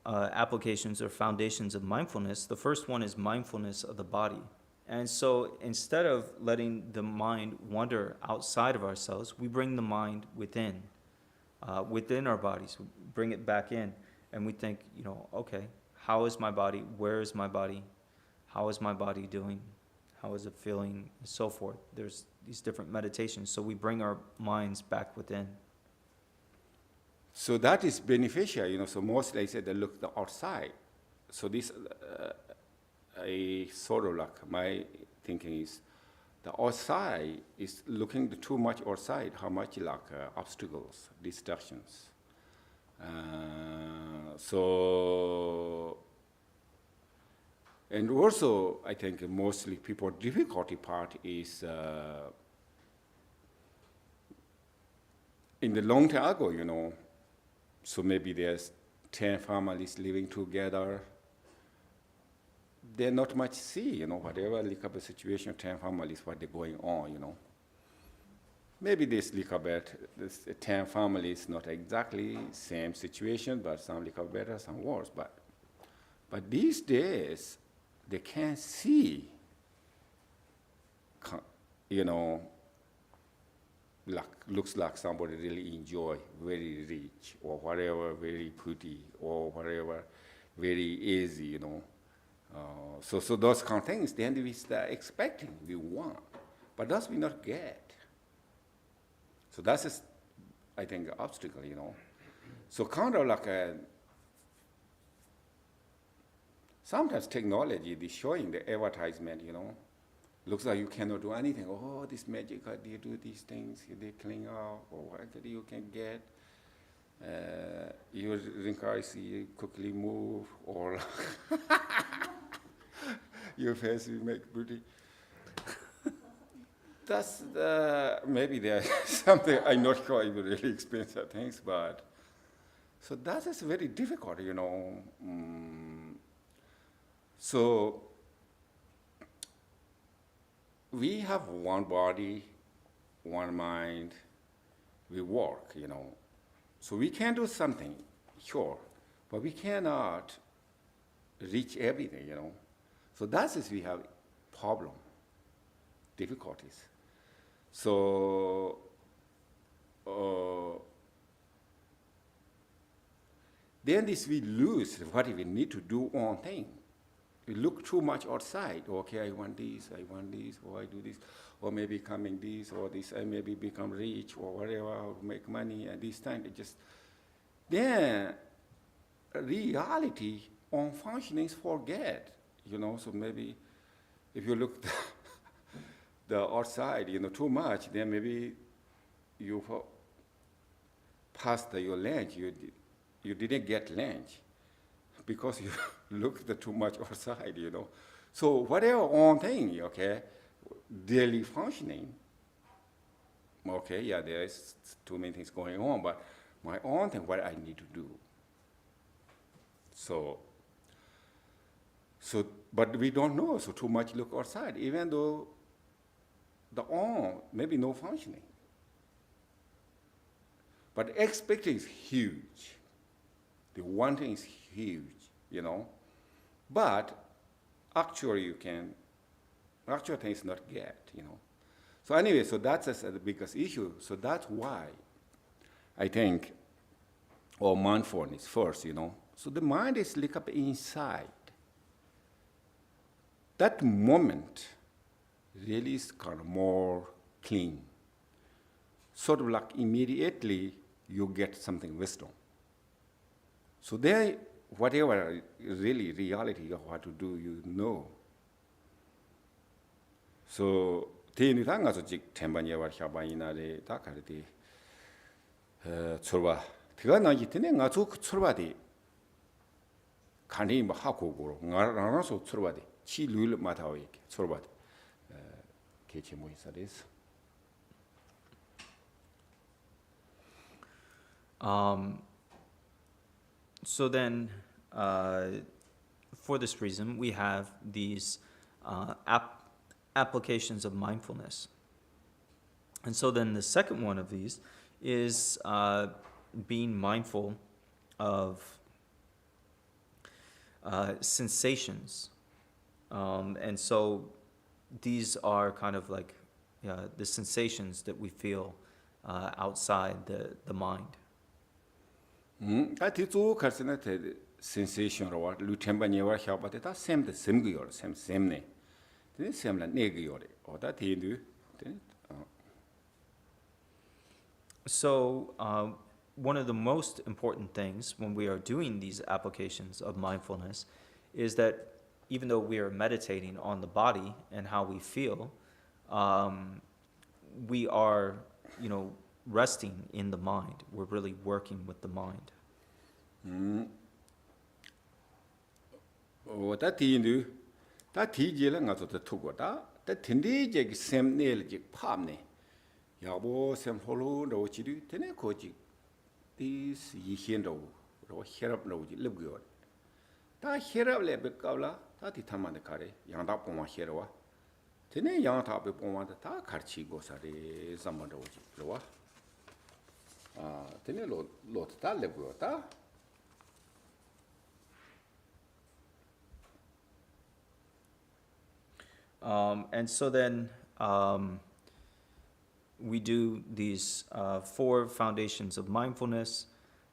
applications or foundations of mindfulness, the first one is mindfulness of the body. And so instead of letting the mind wander outside of ourselves, we bring the mind within our bodies, we bring it back in, and we think, okay, how is my body? Where is my body? How is my body doing? How is it feeling? And so forth. There's these different meditations. So we bring our minds back within. So that is beneficial, so mostly I said they look the outside. So this, I sort of like, my thinking is, the outside is looking too much outside, how much like obstacles, distractions. So And also, I think mostly people difficulty part is in the long time ago, you know, so maybe there's 10 families living together. They not much see, you know, whatever likab situation, 10 families, what they're going on, you know. Maybe this likab, this 10 families, not exactly same situation, but some likab better, some worse. But these days, they can see, you know, like, looks like somebody really enjoy, very rich, or whatever, very pretty, or whatever, very easy, you know. So those kind of things, then we start expecting, we want, but those we not get. So that's just, I think, an obstacle, you know. So kind of like sometimes technology is showing the advertisement, you know. Looks like you cannot do anything. Oh, this magic, you do these things, they clean out, or what you can get. Your wrinkles you quickly move, or your face will make pretty. That's maybe there's something I'm not sure if you really expensive things, but so that is very difficult, you know. So we have one body, one mind, we work, you know. So we can do something, sure, but we cannot reach everything, you know. So that's is we have problem, difficulties. So then this we lose what we need to do on thing. We look too much outside. Okay, I want this, or I do this, or maybe coming this, or this, I maybe become rich, or whatever, or make money, and this time it just, then reality on functionings forget, you know, so maybe if you look the outside, you know, too much, then maybe you passed your lunch, you didn't get lunch, because you looked too much outside, you know. So whatever on thing, okay, daily functioning, okay, yeah, there is too many things going on, but my own thing, what I need to do. So, but we don't know, so too much look outside, even though the on, maybe no functioning. But expecting is huge. The wanting is huge, you know. But actually actual things not get, you know. So anyway, so that's the biggest issue. So that's why I think, or mindfulness first, you know. So the mind is like up inside. That moment really is kind of more clean. Sort of like immediately you get something wisdom. So there, whatever really reality of what to do, you know. So, teni tanga so jik tenpa nyewa xaba ina re, ta kare di tsurba. Tiga na yitene nga tsu tsurba di kani ima hako goro, nga rana so tsurba di, chi luil matawa yike, tsurba di. Keche mo isa desu. So then, for this reason, we have these applications of mindfulness. And so then the second one of these is being mindful of sensations. And so these are kind of like the sensations that we feel outside the mind. Ati tsu karsina te sensation rawa, lu tenpa nyewa xaba te ta sem te sem gu yore, sem ne. Tene sem la ne gu yore, o ta te ndu. So one of the most important things when we are doing these applications of mindfulness is that even though we are meditating on the body and how we feel, we are, you know, resting in the mind. We're really working with the mind. O ta te ndu, 다 디지를 가서 두고다 다 딘디제 샘네지 팜네 야보 샘 홀로로 지리 되네 거지 디스 이현로 로 헤럽로지 르고요 다 헤럽레 베까라 다 디타만데 카레 양다 뽕마 헤러와 되네 양다 베 뽕마다 다 가르치고 사리 잠만로지 로와 아 되네 로다 르고요 다 And so then we do these 4 foundations of mindfulness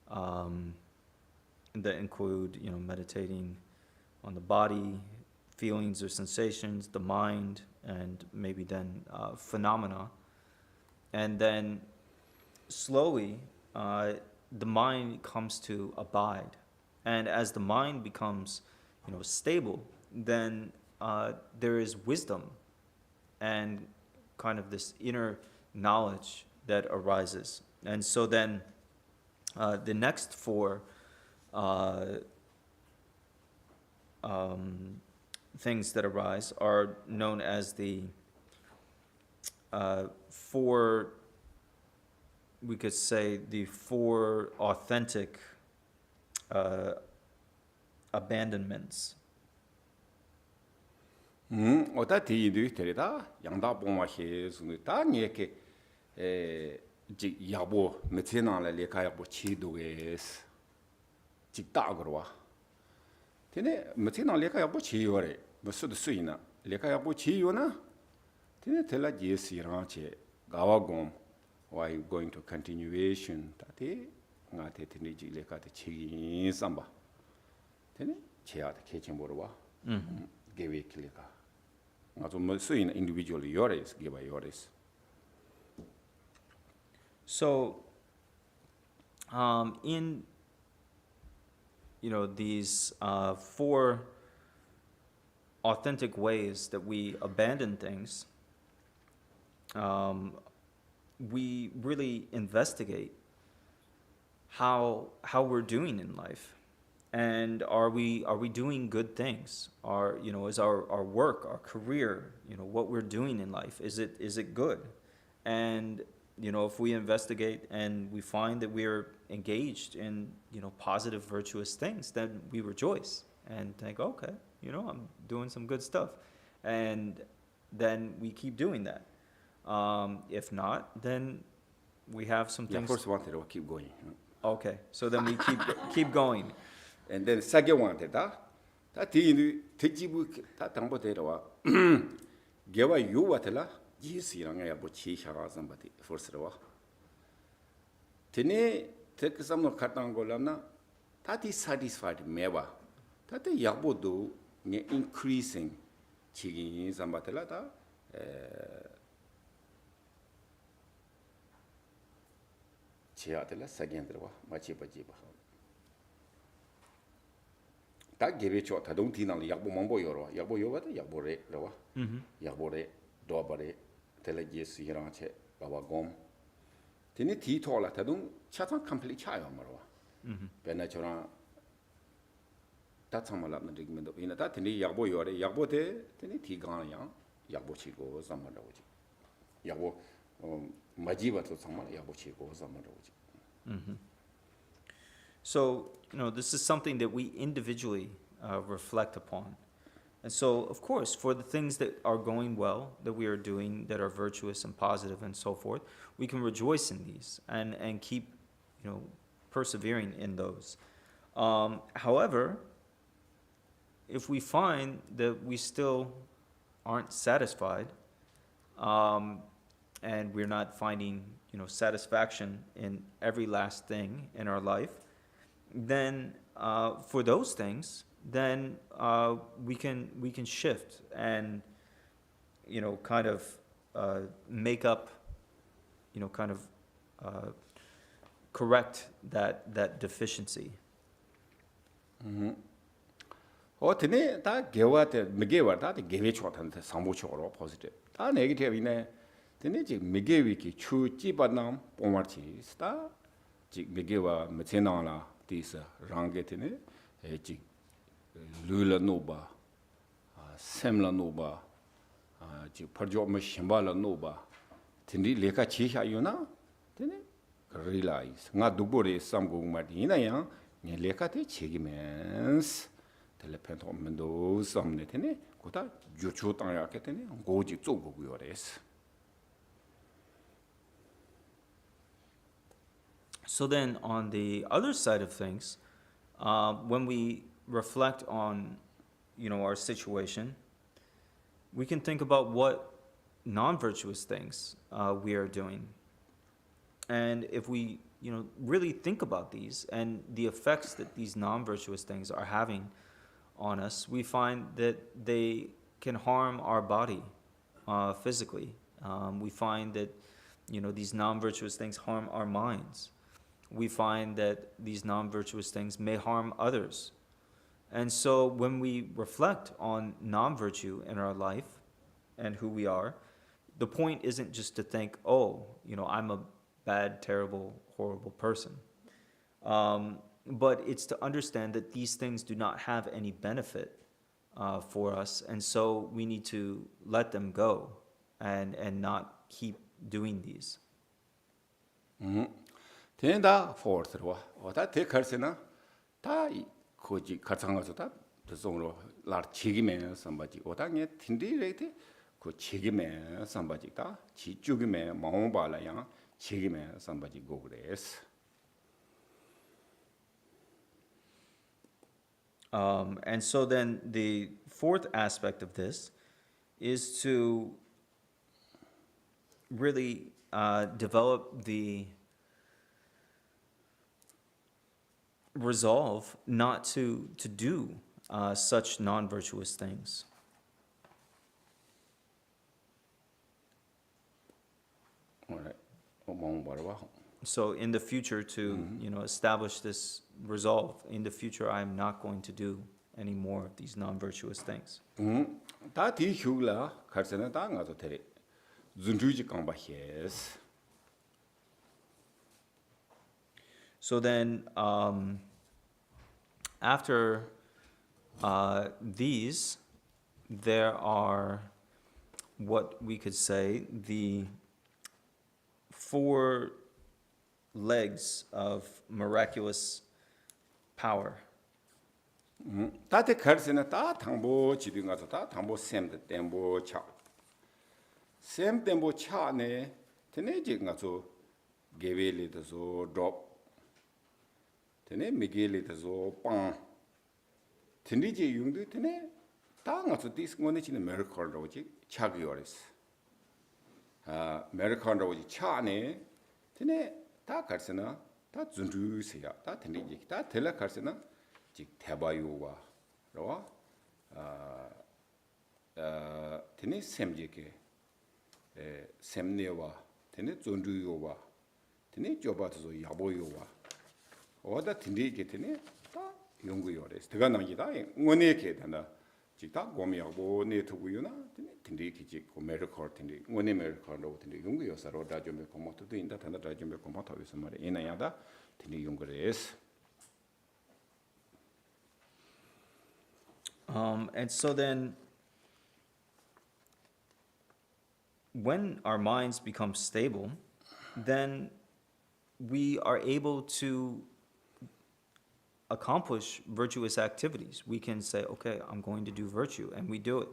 that include, meditating on the body, feelings or sensations, the mind, and maybe then phenomena. And then slowly, the mind comes to abide. And as the mind becomes, stable, then there is wisdom and kind of this inner knowledge that arises. And so then the next 4 things that arise are known as the 4, we could say the 4 authentic abandonments. 어다 디도 데리다 양다 봉마시 수다 니에케 지 야보 메체나라 레카야보 치도게스 직다그로와 테네 메체나 레카야보 치요레 무스도 수이나 레카야보 치요나 테네 텔라 제시랑체 가와곰 why you going to continuation 타테 나테 테네 지 레카테 치 삼바 테네 제아데 케칭보로와 게베 클레카 individually yours give yours. So, in these 4 authentic ways that we abandon things, we really investigate how we're doing in life. And are we doing good things? Is our work, our career, what we're doing in life, is it good? And if we investigate and we find that we're engaged in positive, virtuous things, then we rejoice and think, okay, I'm doing some good stuff, and then we keep doing that. If not, then we have some things. First one to keep going. Okay, so then we keep going. And then second one that the tejibu that tambo derawa gewa you watela jisiranga ya bochi shaga somebody first rawa tene take some no katangolana that is satisfied mewa that yabodo ne increasing chigi sambatela ta chiatela second rawa machi bajiba 다 개베초 다동 디나리 약보 몸보 요로 약보 요바도 약보레 라와 약보레 도바레 텔레지스 이랑체 바바곰 티니 디토라 다동 차상 컴플리트 차요 말와 베나초라 다참말라는 리그멘도 이나 다 티니 약보 요레 약보데 티니 디가야 약보치고 잠말라오지 약보 마지바도 정말 약보치고 잠말라오지 So, this is something that we individually reflect upon. And so, of course, for the things that are going well, that we are doing, that are virtuous and positive and so forth, we can rejoice in these and keep, persevering in those. However, if we find that we still aren't satisfied, and we're not finding, satisfaction in every last thing in our life, then for those things, then we can shift and kind of make up, kind of correct that deficiency. 어때네 다 개와때 미개와 다 개회 좋던데 상보초로 positive 다 네게티브네 되네 지 미개위기 추찌바남 뽕마치 스타 지 미개와 메체나라 디스 랑게티네 지 룰라노바 semla noba, parjo ma shimbala noba, tindi leka chisha yuna, tene realize. Nga dubore samgo marina yang, nye leka te chegimens, telepento mendo samne tene, kota juchu tanga ke tene, goji zogo yores. So then, on the other side of things, when we reflect on, our situation, we can think about what non-virtuous things we are doing. And if we, really think about these and the effects that these non-virtuous things are having on us, we find that they can harm our body physically. We find that, these non-virtuous things harm our minds. We find that these non-virtuous things may harm others. And so when we reflect on non-virtue in our life and who we are, the point isn't just to think, oh, I'm a bad, terrible, horrible person. But it's to understand that these things do not have any benefit for us, and so we need to let them go and not keep doing these. Tenda fourth ro, oda te karsena, ta koji karsanga ta zongro lar chigime sambaji, oda nye tindi rete ko chigime sambaji ta, chi chugime maombala yang chigime sambaji gogres. And so then the fourth aspect of this is to really develop the resolve not to do such non-virtuous things. All right. So in the future to, establish this resolve. In the future, I'm not going to do any more of these non-virtuous things. Ta ti hugla karsena ta nga to tere. Zunjuji kamba hes. So then, after these, there are what we could say the 4 legs of miraculous power. Ta te karsena ta thangbo chidi nga to ta thangbo sem de tembo cha. Sem tembo cha ne tene ji nga to gewele de so drop. Tene migele de so pang. Tene ji yungdu tene ta nga to dis ngone chine miracle ro ji cha gyores. Miracle ro ji cha ne tene ta karsena 다 준주세요. 다 텐디지. 다 텔라 카르스나 직 대바요와 로와 테니 셈지게 셈네와 테니 준주요와 테니 조바도 야보요와 어다 텐디게 테니 다 연구요레스. 대가 남기다. 원에게 된다. 직다 고미하고 네트고요나 텐디게 직 메르컬 텐디 원에 메르컬로 텐디 연구요사로 다좀에 고모토도 인다 단다 다좀에 고모토에서 말에 이나야다 텐디 연구레스. And so then, when our minds become stable, then we are able to accomplish virtuous activities. We can say, okay, I'm going to do virtue, and we do it.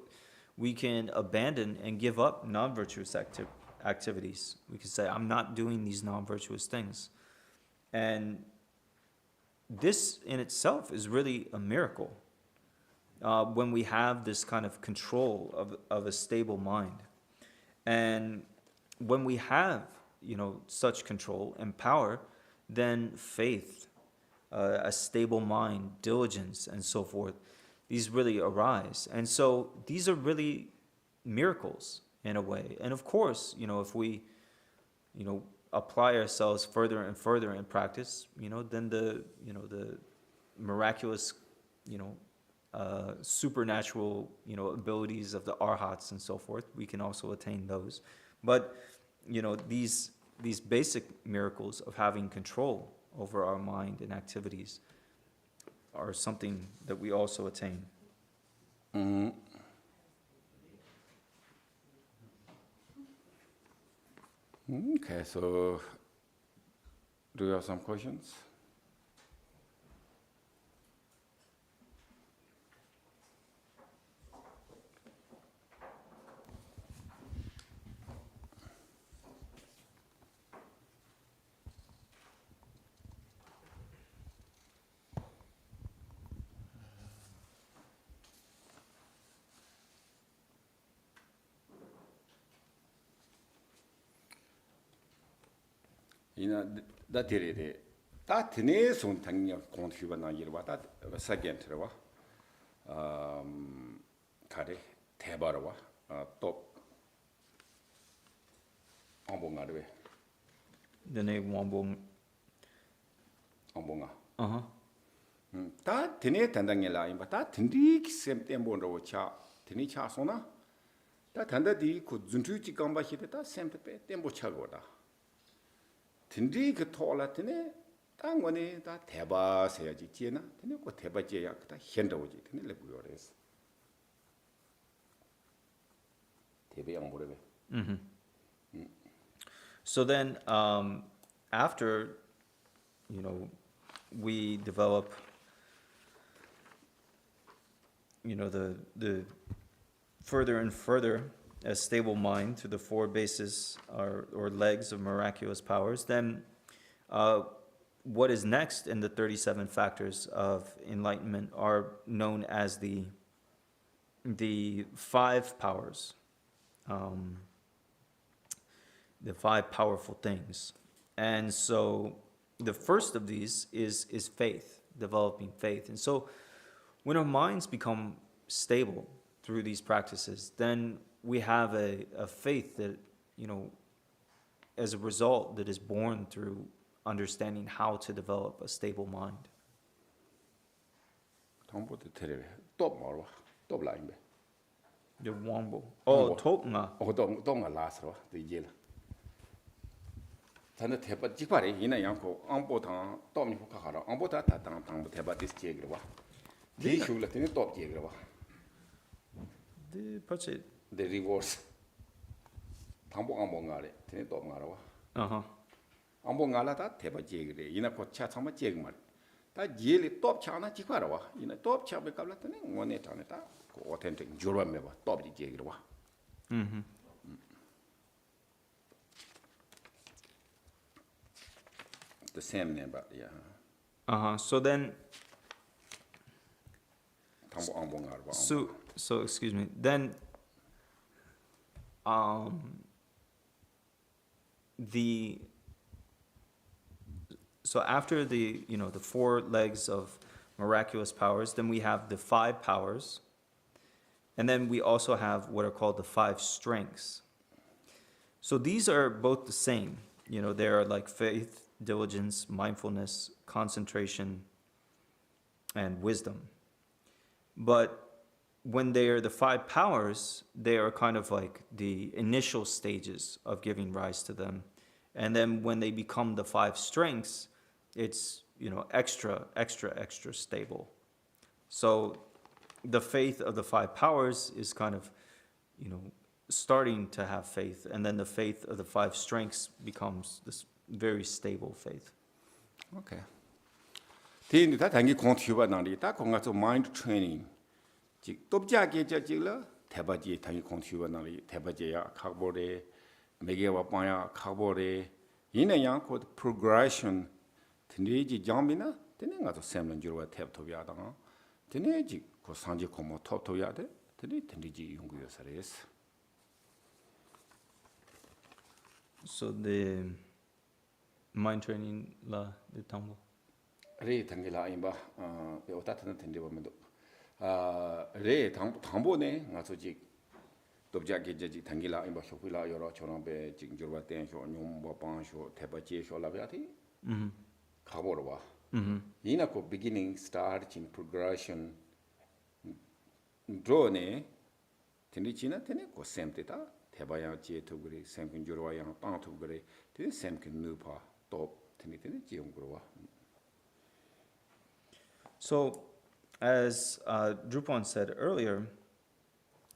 We can abandon and give up non-virtuous activities. We can say, I'm not doing these non-virtuous things. And this in itself is really a miracle. When we have this kind of control of a stable mind. And when we have, such control and power, then faith, a stable mind, diligence, and so forth, these really arise. And so these are really miracles in a way. And of course, if we, apply ourselves further and further in practice, then the miraculous, supernatural, abilities of the arhats and so forth, we can also attain those. But, these basic miracles of having control over our mind and activities are something that we also attain. Okay, so do you have some questions? That did it. That is on Tanya Contuba Nayirwa, that second, Kare, Tabarawa, top Ambongadwe, The name Wombo. Ambonga. Uh-huh. That Tene Tandangela, but that Tindik September cha, Tinicha Sona, that under the could Zuntuchi Gamba hit that Sempe, Tembo Chagoda. Tindik taller Tene, Tangwane, that Teba Sayajina, Teneko Teba Jayak, Hendoji, Tenelebures. Tebe Amborebe. Mm-hmm. So then, after, we develop, the further and further a stable mind through the four bases or legs of miraculous powers, then what is next in the 37 factors of enlightenment are known as the five powers, the five powerful things. And so the first of these is faith, developing faith. And so when our minds become stable through these practices, then we have a faith that, as a result, that is born through understanding how to develop a stable mind. The Wombo. Oh, Topna. Oh, don't last, the yell. Tana Teba Jipari, in a Yanko, Ambota, Tommy Hukara, Ambota Tatan, Teba this Jagrava. They should let in the top Jagrava. The reverse. Tambo Ambongare, Tenetop Marawa. Uh-huh. Ambongala, Teba Jagre, in a Chatama Jagman. That jelly top chana Chikarawa, in a top Chabacalatan, one etaneta, authentic Jurama, top Jagrava. Mm-hmm. The same name, but yeah. Uh-huh. So then, Tambo Ambongarwa. so excuse me. Then, so after the the four legs of miraculous powers, then we have the five powers, and then we also have what are called the five strengths. So these are both the same. They are like faith, diligence, mindfulness, concentration, and wisdom. But when they are the five powers, they are kind of like the initial stages of giving rise to them. And then when they become the five strengths, it's, extra stable. So the faith of the five powers is kind of, starting to have faith. And then the faith of the five strengths becomes this very stable faith. Okay. Then that I contribute nani that congas mind training. Topja gejajila tabaji tangi contribute nani tabaja carbore megawa paya carbore in a young called progression Tiniji Jambina, Teninga to Samlan Jura tap to Yada, Teneji Kosanji Como top to Yade, Teniji Yungu Saris. So the mind training la the tambo. Re Tangila Imba, Otatan Tendimendo. Re Tambone, Natoji, Dobjaki Tangila Imba Shopila, Yorochonombe, Jinjura Tencho, Nyumba Pansho, Tabachi, Sholaviati, Kaborwa. Inako beginning, start in progression, drone, Tenichina, Teneco, Semteta, Tabaya Tugri, Samkin Juraya, Pantugri, to the Samkin Nupa, top, Tenitini, Giumgrua. So, as Drupon said earlier,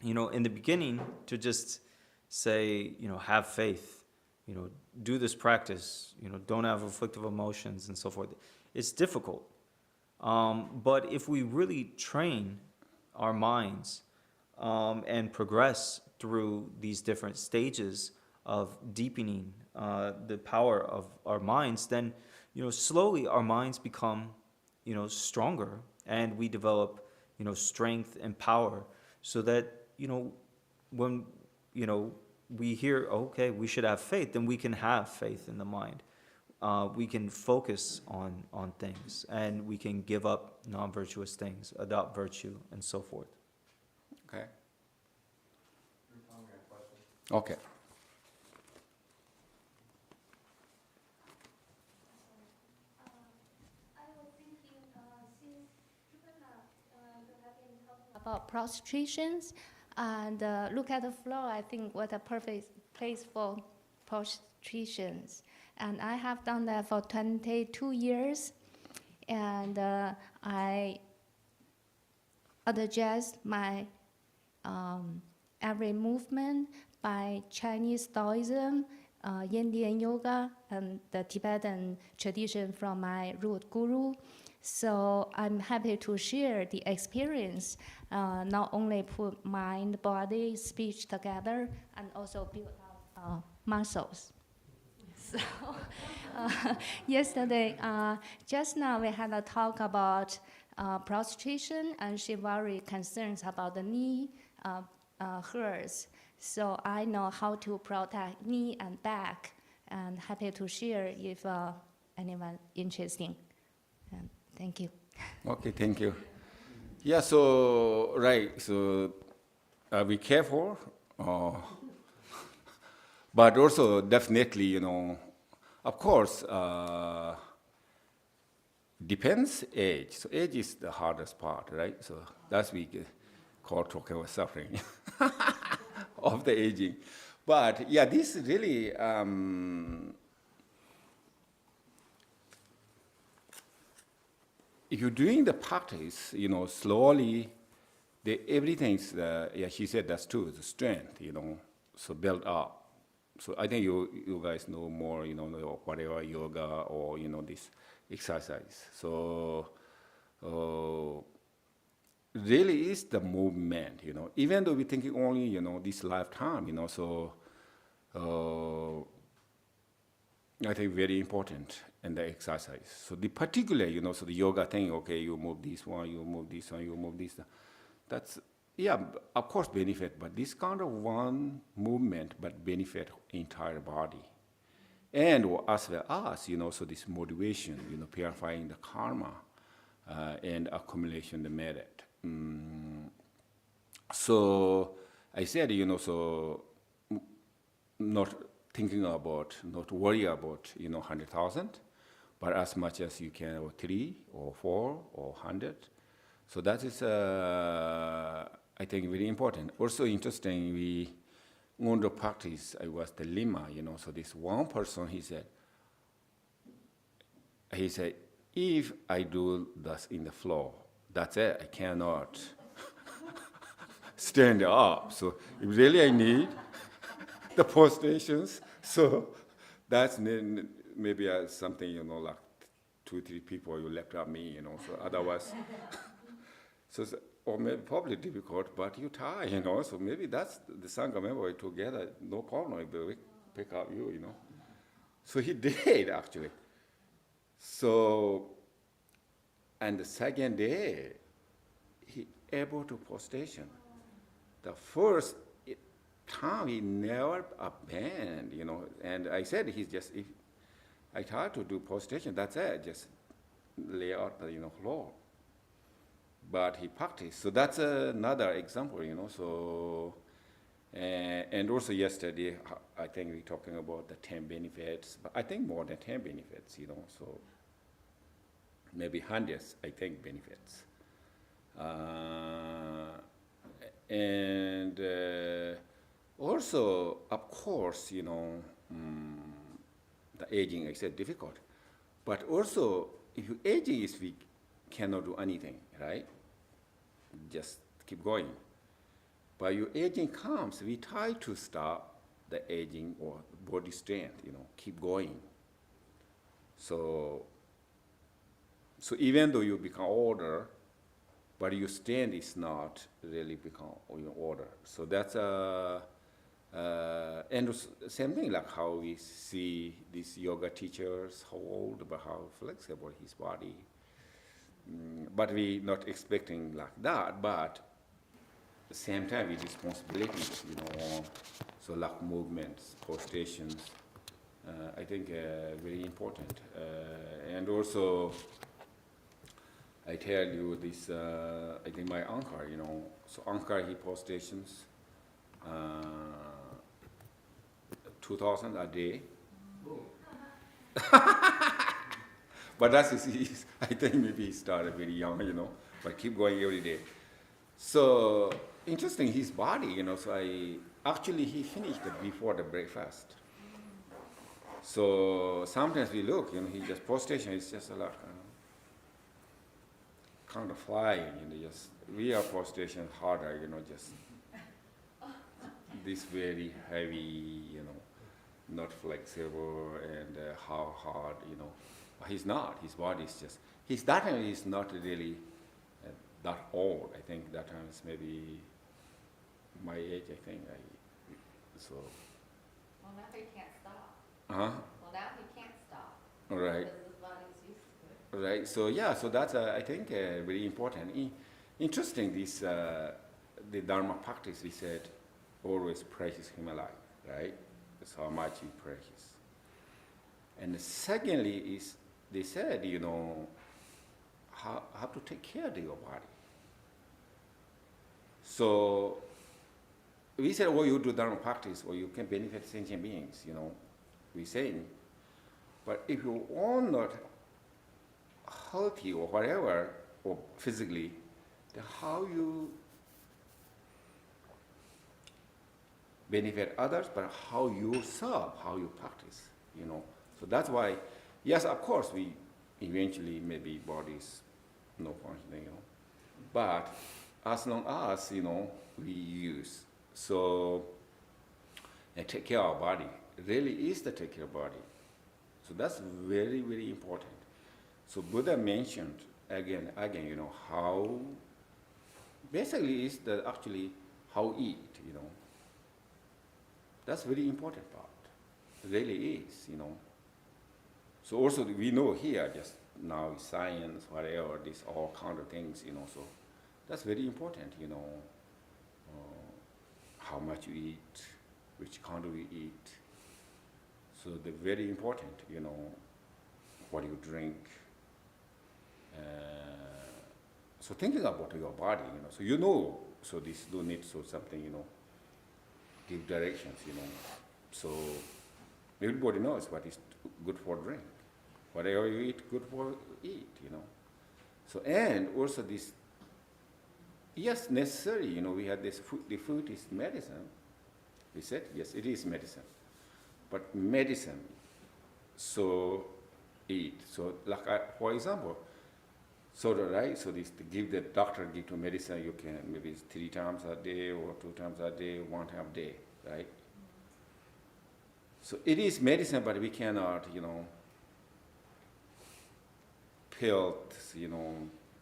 in the beginning, to just say, have faith, do this practice, don't have afflictive emotions and so forth. It's difficult. But if we really train our minds and progress through these different stages of deepening the power of our minds, then slowly our minds become stronger, and we develop strength and power, so that when we hear, okay, we should have faith, then we can have faith in the mind. We can focus on things, and we can give up non-virtuous things, adopt virtue, and so forth. Okay. Okay. About prostrations and look at the floor. I think what a perfect place for prostrations. And I have done that for 22 years. And I adjust my every movement by Chinese Taoism, Indian yoga, and the Tibetan tradition from my root guru. So I'm happy to share the experience, not only put mind, body, speech together, and also build up muscles. So yesterday, just now we had a talk about prostration, and she very concerned about the knee hurts. So I know how to protect knee and back, and happy to share if anyone interested. Thank you. Okay, thank you. Yeah, so, right, so be careful, but also definitely, of course, depends age. So age is the hardest part, right? So that's we call talking about suffering of the aging. But yeah, this really, if you're doing the practice, slowly, everything's, yeah, she said that's true, the strength, so build up. So I think you guys know more, whatever yoga or, this exercise. So really is the movement, even though we're thinking only, this lifetime, so I think very important in the exercise. So the particular, so the yoga thing, okay, you move this one, you move this one, you move this. That's, yeah, of course benefit, but this kind of one movement, but benefit entire body. And as well as, so this motivation, purifying the karma and accumulation the merit. So I said, so not thinking about, not worry about, 100,000, but as much as you can, or 3 or 4 or 100. So that is, I think, very important. Also interesting, we on the practice, I was the Lima, so this one person, he said, if I do this in the floor, that's it, I cannot stand up. So if really I need the prostrations, so that's maybe something, like 2-3 people you left at me, so otherwise, or maybe probably difficult, but you try, so maybe that's the Sangha member together, no problem if we pick up you, So he did, actually. So, and the second day, he able to prostration. The first time he never abandoned, and I said he's just, if I try to do prostration, that's it, just lay out the, floor. But he practiced. So that's another example, so, and also yesterday, I think we're talking about the 10 benefits, but I think more than 10 benefits, so maybe hundreds, I think, benefits. And also, of course, the aging, I said, difficult. But also, if you aging is weak, cannot do anything, right? Just keep going. But your aging comes, we try to stop, the aging or body strength, keep going. So even though you become older, but your strength is not really become older. So that's and same thing like how we see these yoga teachers, how old, but how flexible his body. But we not expecting like that, but at the same time with responsibilities, so like movements, postations, I think very important. And also, I tell you this, I think my uncle, so uncle he postations 2,000 a day. But that's I think maybe he started very young, but keep going every day. So interesting, his body, so he finished it before the breakfast. So sometimes we look, he just postation is just like kind of flying, just we are postation harder, just this very heavy, not flexible and how hard, He's not. His body is just. That time is not really that old. I think that time is maybe my age. I think. So. Well, now he can't stop. Well, now he can't stop. All right. Because his body's used to it. Right. So yeah. So that's I think very important. Interesting. This the Dharma practice. We said always practice Himalaya. Right. That's how much you practice. And secondly is. They said, how to take care of your body. So we said, you do Dharma practice, or you can benefit sentient beings, we saying. But if you are not healthy or whatever, or physically, then how you benefit others, but how you serve, how you practice, So that's why. Yes, of course, we eventually maybe bodies no functioning, but as long as we use and take care of our body, really is to take care of body. So that's very, very important. So Buddha mentioned again, how basically is actually how eat, That's very important part. It really is, So also we know here just now science, whatever, this all kind of things, so that's very important, how much you eat, which kind we eat. So they're very important, what you drink. So thinking about your body, so so this do need something, give directions, So everybody knows what is good for drink. Whatever you eat, good for eat, So, and also this, yes, necessary, we had this food, the food is medicine. We said, yes, it is medicine. But medicine, so eat. So, like, for example, right? So this, the doctor give to medicine, you can maybe 3 times a day or 2 times a day, 1 time a day, right? So it is medicine, but we cannot, pills,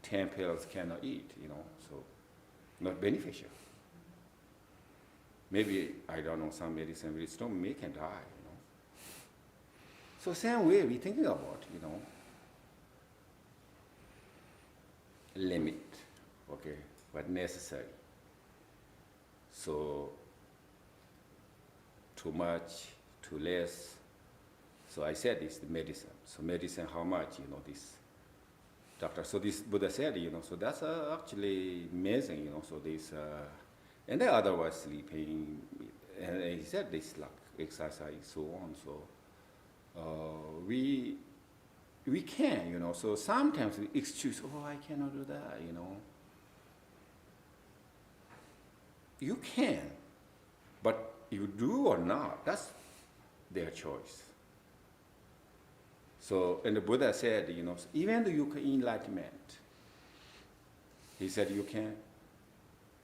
10 pills cannot eat, so not beneficial. Maybe, I don't know, some medicine will still make and die, So same way we thinking about, limit, okay, but necessary. So too much, too less. So I said it's the medicine. So medicine, how much, this doctor. So this Buddha said, so that's actually amazing, so this, and the other was sleeping, and he said this like exercise, so on. So we can, so sometimes we excuse, I cannot do that, You can, but you do or not, that's their choice. So, and the Buddha said, even though you can enlightenment, he said you can,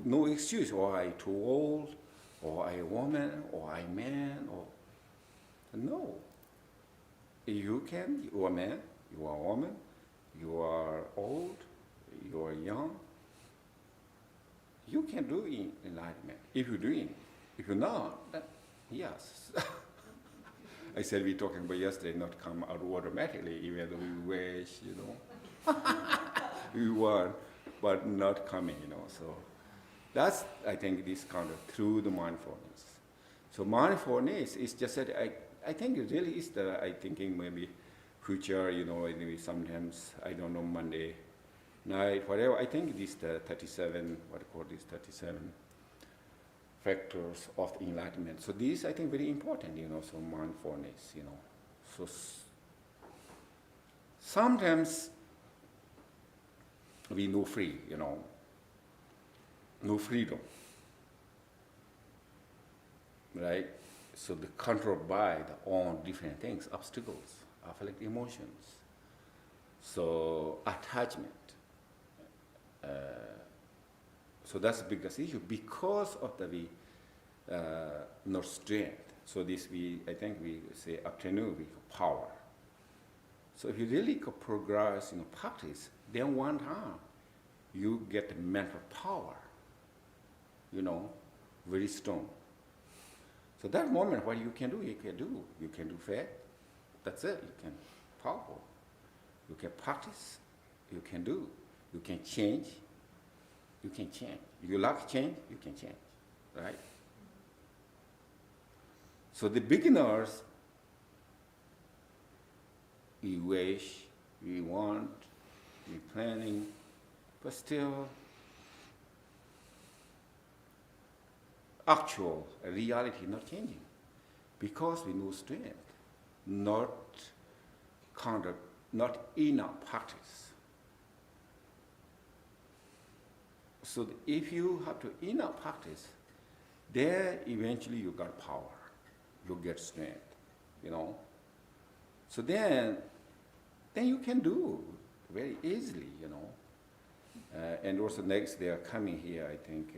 no excuse, I too old, or I a woman, or I man, or no. You are a man, you are a woman, you are old, you are young. You can do enlightenment if you're doing. If you're not, then yes. I said we talking about yesterday, not come out automatically, even though we wish, we want, but not coming, So that's, I think, this kind of through the mindfulness. So mindfulness is just that I think it really is I thinking maybe future, maybe sometimes, I don't know, Monday night, whatever. I think this 37, what I call this 37 factors of enlightenment. So these, I think, very important, so mindfulness, So sometimes we no free, no freedom, right? So the controlled by the own different things, obstacles, affect emotions. So attachment. So that's the biggest issue because of the not strength. So this I think we say afternoon we power. So if you really progress in practice, then one time you get mental power, very strong. So that moment, what you can do, you can do fair. That's it. You can powerful. You can practice. You can do. You can change. You can change. If you like change, you can change, right? So the beginners, we wish, we want, we planning, but still actual reality not changing because we know strength, not enough practice. So if you have to enough practice, then eventually you got power, you get strength, So then you can do very easily, And also next they are coming here, I think.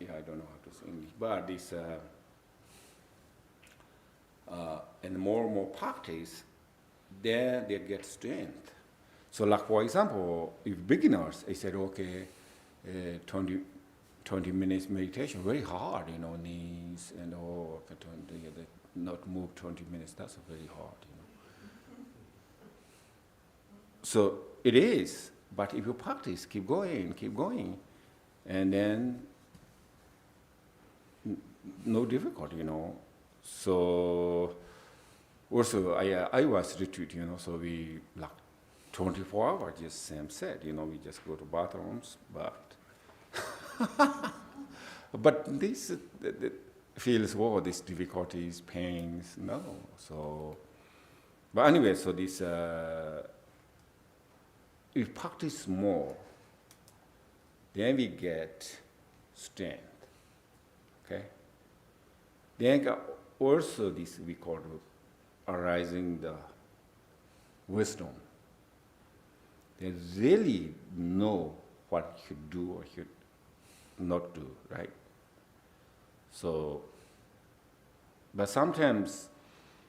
I don't know how to say English, but this and more practice, then they get strength. So like for example, if beginners, I said, okay, 20 minutes meditation, very hard, knees and all, not move 20 minutes, that's very hard, So it is, but if you practice, keep going, and then no difficulty, So also I was retreat, so we like 24 hours, just Sam said, we just go to bathrooms, but this feels, these difficulties, pains, no. So, but anyway, so this, if practice more, then we get strength, okay? Then also this we call arising the wisdom. They really know what you should do or should not do, right? So, but sometimes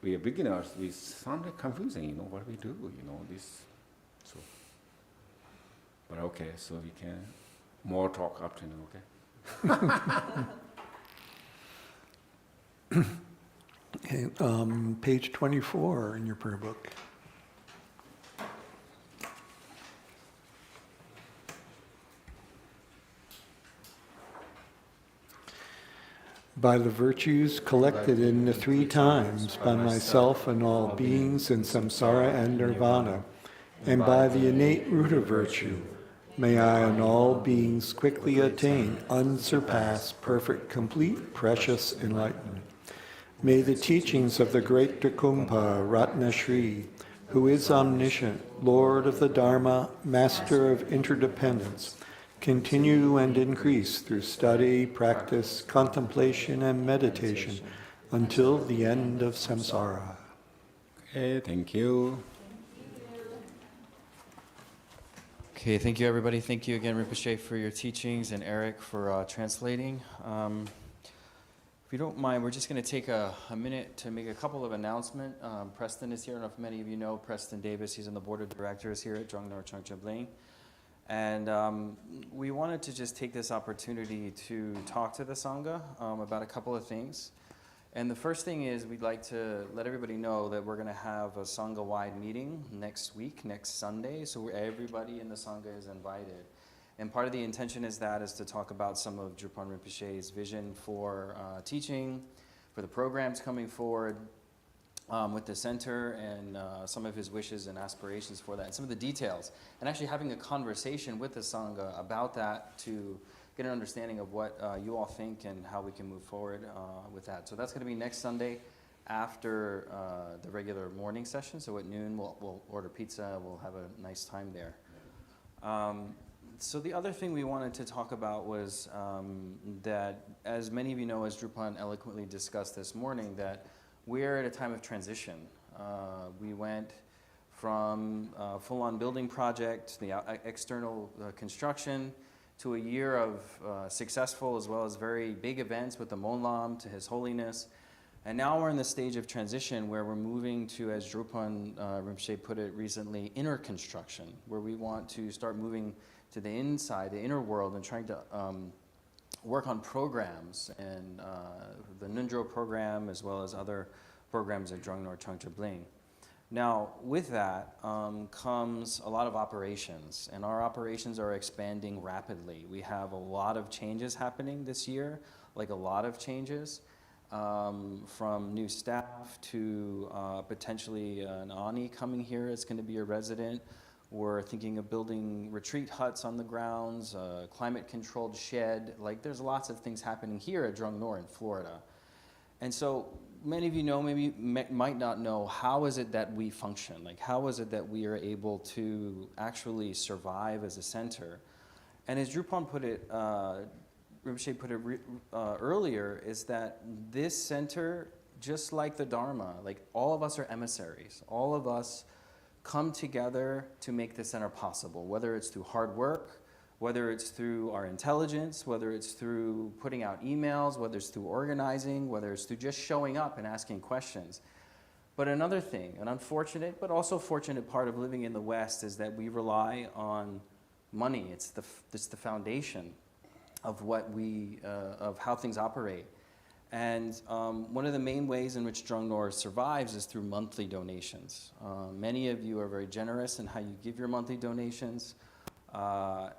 we are beginners, we sometimes confusing, what we do, this. So, but okay, so we can more talk afternoon, okay? Okay, page 24 in your prayer book. By the virtues collected in the 3 times by myself and all beings in samsara and nirvana, and by the innate root of virtue, may I and all beings quickly attain unsurpassed, perfect, complete, precious enlightenment. May the teachings of the great Takumpa Ratna Shri, who is omniscient, Lord of the Dharma, Master of interdependence, continue and increase through study, practice, contemplation, and meditation until the end of samsara. Okay, thank you. Okay, thank you, everybody. Thank you again, Rinpoche, for your teachings, and Eric for translating. If you don't mind, we're just going to take a minute to make a couple of announcements. Preston is here. I don't know if many of you know Preston Davis. He's on the board of directors here at Drang Nor Changcha Bling. And we wanted to just take this opportunity to talk to the Sangha about a couple of things. And the first thing is we'd like to let everybody know that we're going to have a Sangha-wide meeting next week, next Sunday, so everybody in the Sangha is invited. And part of the intention is to talk about some of Drupal Rinpoche's vision for teaching, for the programs coming forward with the center, and some of his wishes and aspirations for that, and some of the details. And actually having a conversation with the Sangha about that to get an understanding of what you all think and how we can move forward with that. So that's going to be next Sunday after the regular morning session. So at noon, we'll order pizza. We'll have a nice time there. So the other thing we wanted to talk about was that, as many of you know, as Drupan eloquently discussed this morning, that we're at a time of transition. We went from a full-on building project, the external construction, to a year of successful as well as very big events with the Monlam to His Holiness. And now we're in the stage of transition where we're moving to, as Drupal Rinpoche put it recently, inner construction, where we want to start moving to the inside, the inner world, and trying to work on programs, and the Nundro program as well as other programs at Drang Nor Changcha Bling. Now, with that comes a lot of operations, and our operations are expanding rapidly. We have a lot of changes happening this year, like a lot of changes, from new staff to potentially an Ani coming here. It's going to be a resident. We're thinking of building retreat huts on the grounds, a climate-controlled shed. Like, there's lots of things happening here at Drang Nor in Florida. And so many of you know, maybe might not know, how is it that we function? Like, how is it that we are able to actually survive as a center? And as Drupal put it, Rinpoche put it earlier, is that this center, just like the Dharma, like all of us are emissaries. All of us come together to make the center possible, whether it's through hard work, whether it's through our intelligence, whether it's through putting out emails, whether it's through organizing, whether it's through just showing up and asking questions. But another thing, an unfortunate but also fortunate part of living in the West, is that we rely on money. It's the foundation of what of how things operate. And one of the main ways in which Drang Nor survives is through monthly donations. Many of you are very generous in how you give your monthly donations.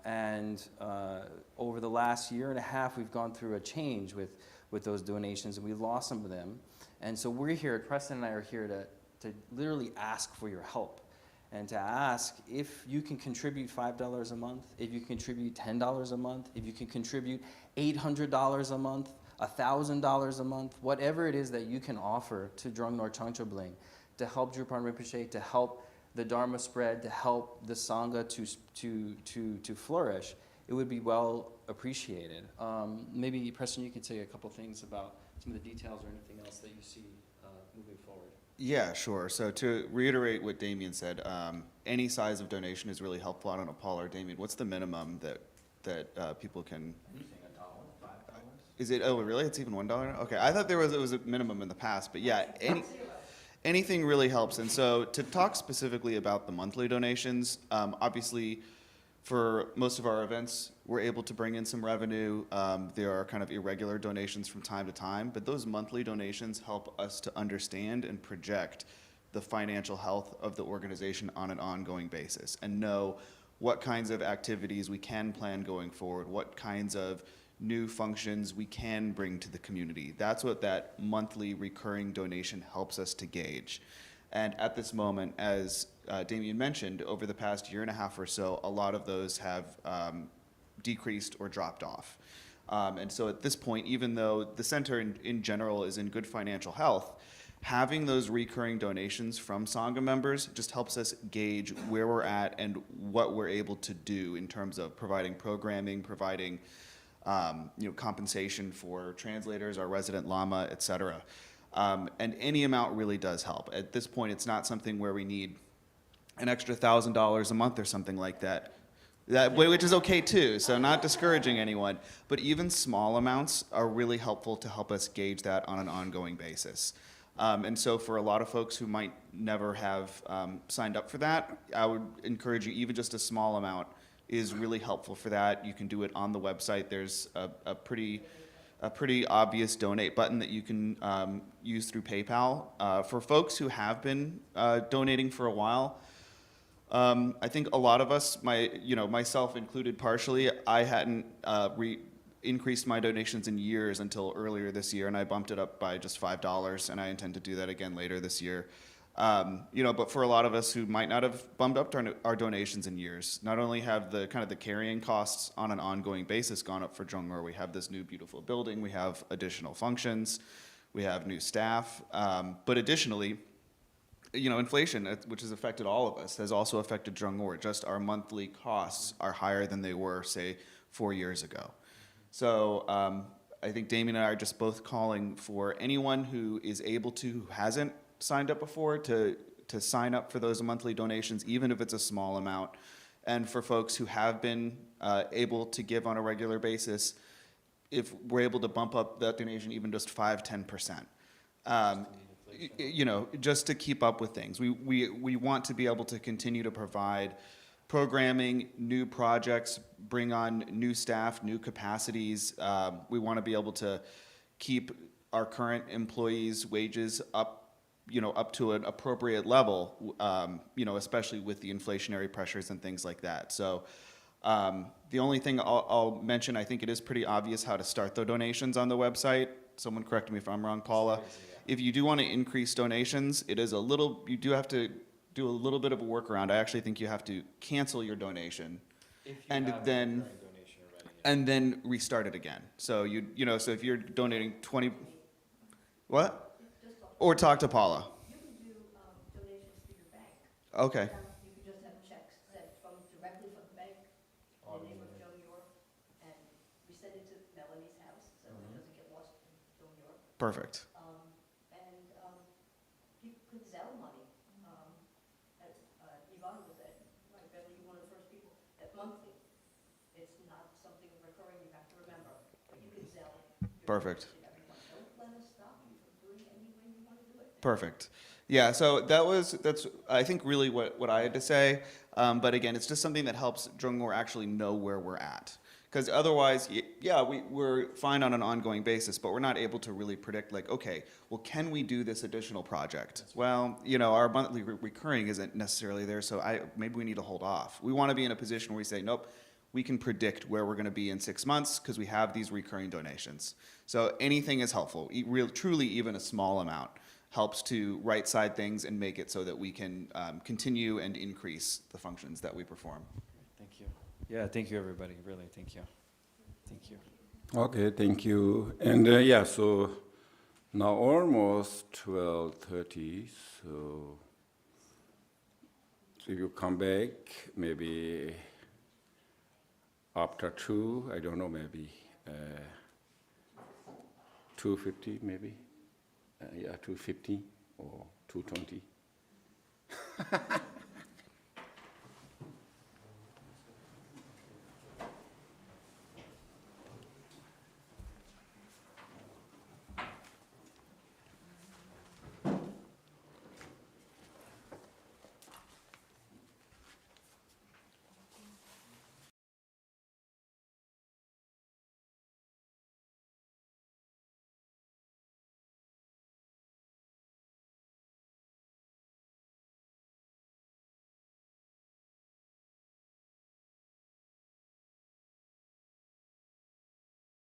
And over the last year and a half, we've gone through a change with those donations, and we lost some of them. And so we're here, Preston and I are here to literally ask for your help, and to ask if you can contribute $5 a month, if you contribute $10 a month, if you can contribute $800 a month, $1,000 a month, whatever it is that you can offer to Drang Nor Changcha Bling to help Drupal Rinpoche, to help the Dharma spread, to help the Sangha to flourish, it would be well appreciated. Maybe, Preston, you could say a couple things about some of the details or anything else that you see moving forward. Yeah, sure. So to reiterate what Damien said, any size of donation is really helpful. I don't know, Paul or Damien, what's the minimum that people can? Anything, $1, $5? Is it? Oh, really? It's even $1? Okay, I thought it was a minimum in the past, but yeah, anything really helps. And so to talk specifically about the monthly donations, obviously for most of our events, we're able to bring in some revenue. There are kind of irregular donations from time to time, but those monthly donations help us to understand and project the financial health of the organization on an ongoing basis, and know what kinds of activities we can plan going forward, what kinds of new functions we can bring to the community. That's what that monthly recurring donation helps us to gauge. And at this moment, as Damien mentioned, over the past year and a half or so, a lot of those have decreased or dropped off. And so at this point, even though the center in general is in good financial health, having those recurring donations from Sangha members just helps us gauge where we're at and what we're able to do in terms of providing programming, providing compensation for translators, our resident lama, et cetera. And any amount really does help. At this point, it's not something where we need an extra $1,000 a month or something like that. Which is okay too, so not discouraging anyone. But even small amounts are really helpful to help us gauge that on an ongoing basis. And so for a lot of folks who might never have signed up for that, I would encourage you, even just a small amount is really helpful for that. You can do it on the website. There's a pretty obvious donate button that you can use through PayPal. For folks who have been donating for a while, I think a lot of us, myself included partially, I hadn't increased my donations in years until earlier this year, and I bumped it up by just $5, and I intend to do that again later this year. But for a lot of us who might not have bumped up our donations in years, not only have the kind of the carrying costs on an ongoing basis gone up for Jungor, we have this new beautiful building, we have additional functions, we have new staff, but additionally, inflation, which has affected all of us, has also affected Jungor. Just our monthly costs are higher than they were, say, 4 years ago. So I think Damien and I are just both calling for anyone who is able to, who hasn't signed up before, to sign up for those monthly donations, even if it's a small amount. And for folks who have been able to give on a regular basis, if we're able to bump up that donation even just 5-10%. Just to keep up with things. We want to be able to continue to provide programming, new projects, bring on new staff, new capacities. We want to be able to keep our current employees' wages up to an appropriate level, especially with the inflationary pressures and things like that. So the only thing I'll mention, I think it is pretty obvious how to start the donations on the website. Someone correct me if I'm wrong, Paula. If you do want to increase donations, you do have to do a little bit of a workaround. I actually think you have to cancel your donation and then restart it again. So so if you're donating 20, what? Or talk to Paula. You can do donations through your bank. Okay. You can just have checks sent directly from the bank in the name of Jungor, and we send it to Melanie's house so it doesn't get lost in Jungor. Perfect. You could Zelle money. As Yvonne was saying, right, Beverly, you're one of the first people that monthly. It's not something recurring you have to remember, but you can Zelle. Perfect. Don't let us stop you from doing it any way you want to do it. Perfect. Yeah, so that's I think really what I had to say. But again, it's just something that helps Jungor actually know where we're at. Because otherwise, we're fine on an ongoing basis, but we're not able to really predict, like, okay, well, can we do this additional project? Well, our monthly recurring isn't necessarily there, so maybe we need to hold off. We want to be in a position where we say, nope, we can predict where we're going to be in 6 months because we have these recurring donations. So anything is helpful. Truly, even a small amount helps to right-side things and make it so that we can continue and increase the functions that we perform. Thank you. Yeah, thank you, everybody. Really, thank you. Thank you. Okay, thank you. And so now almost 12:30. So if you come back, maybe after 2, I don't know, maybe 2:50, maybe. 2:50 or 2:20.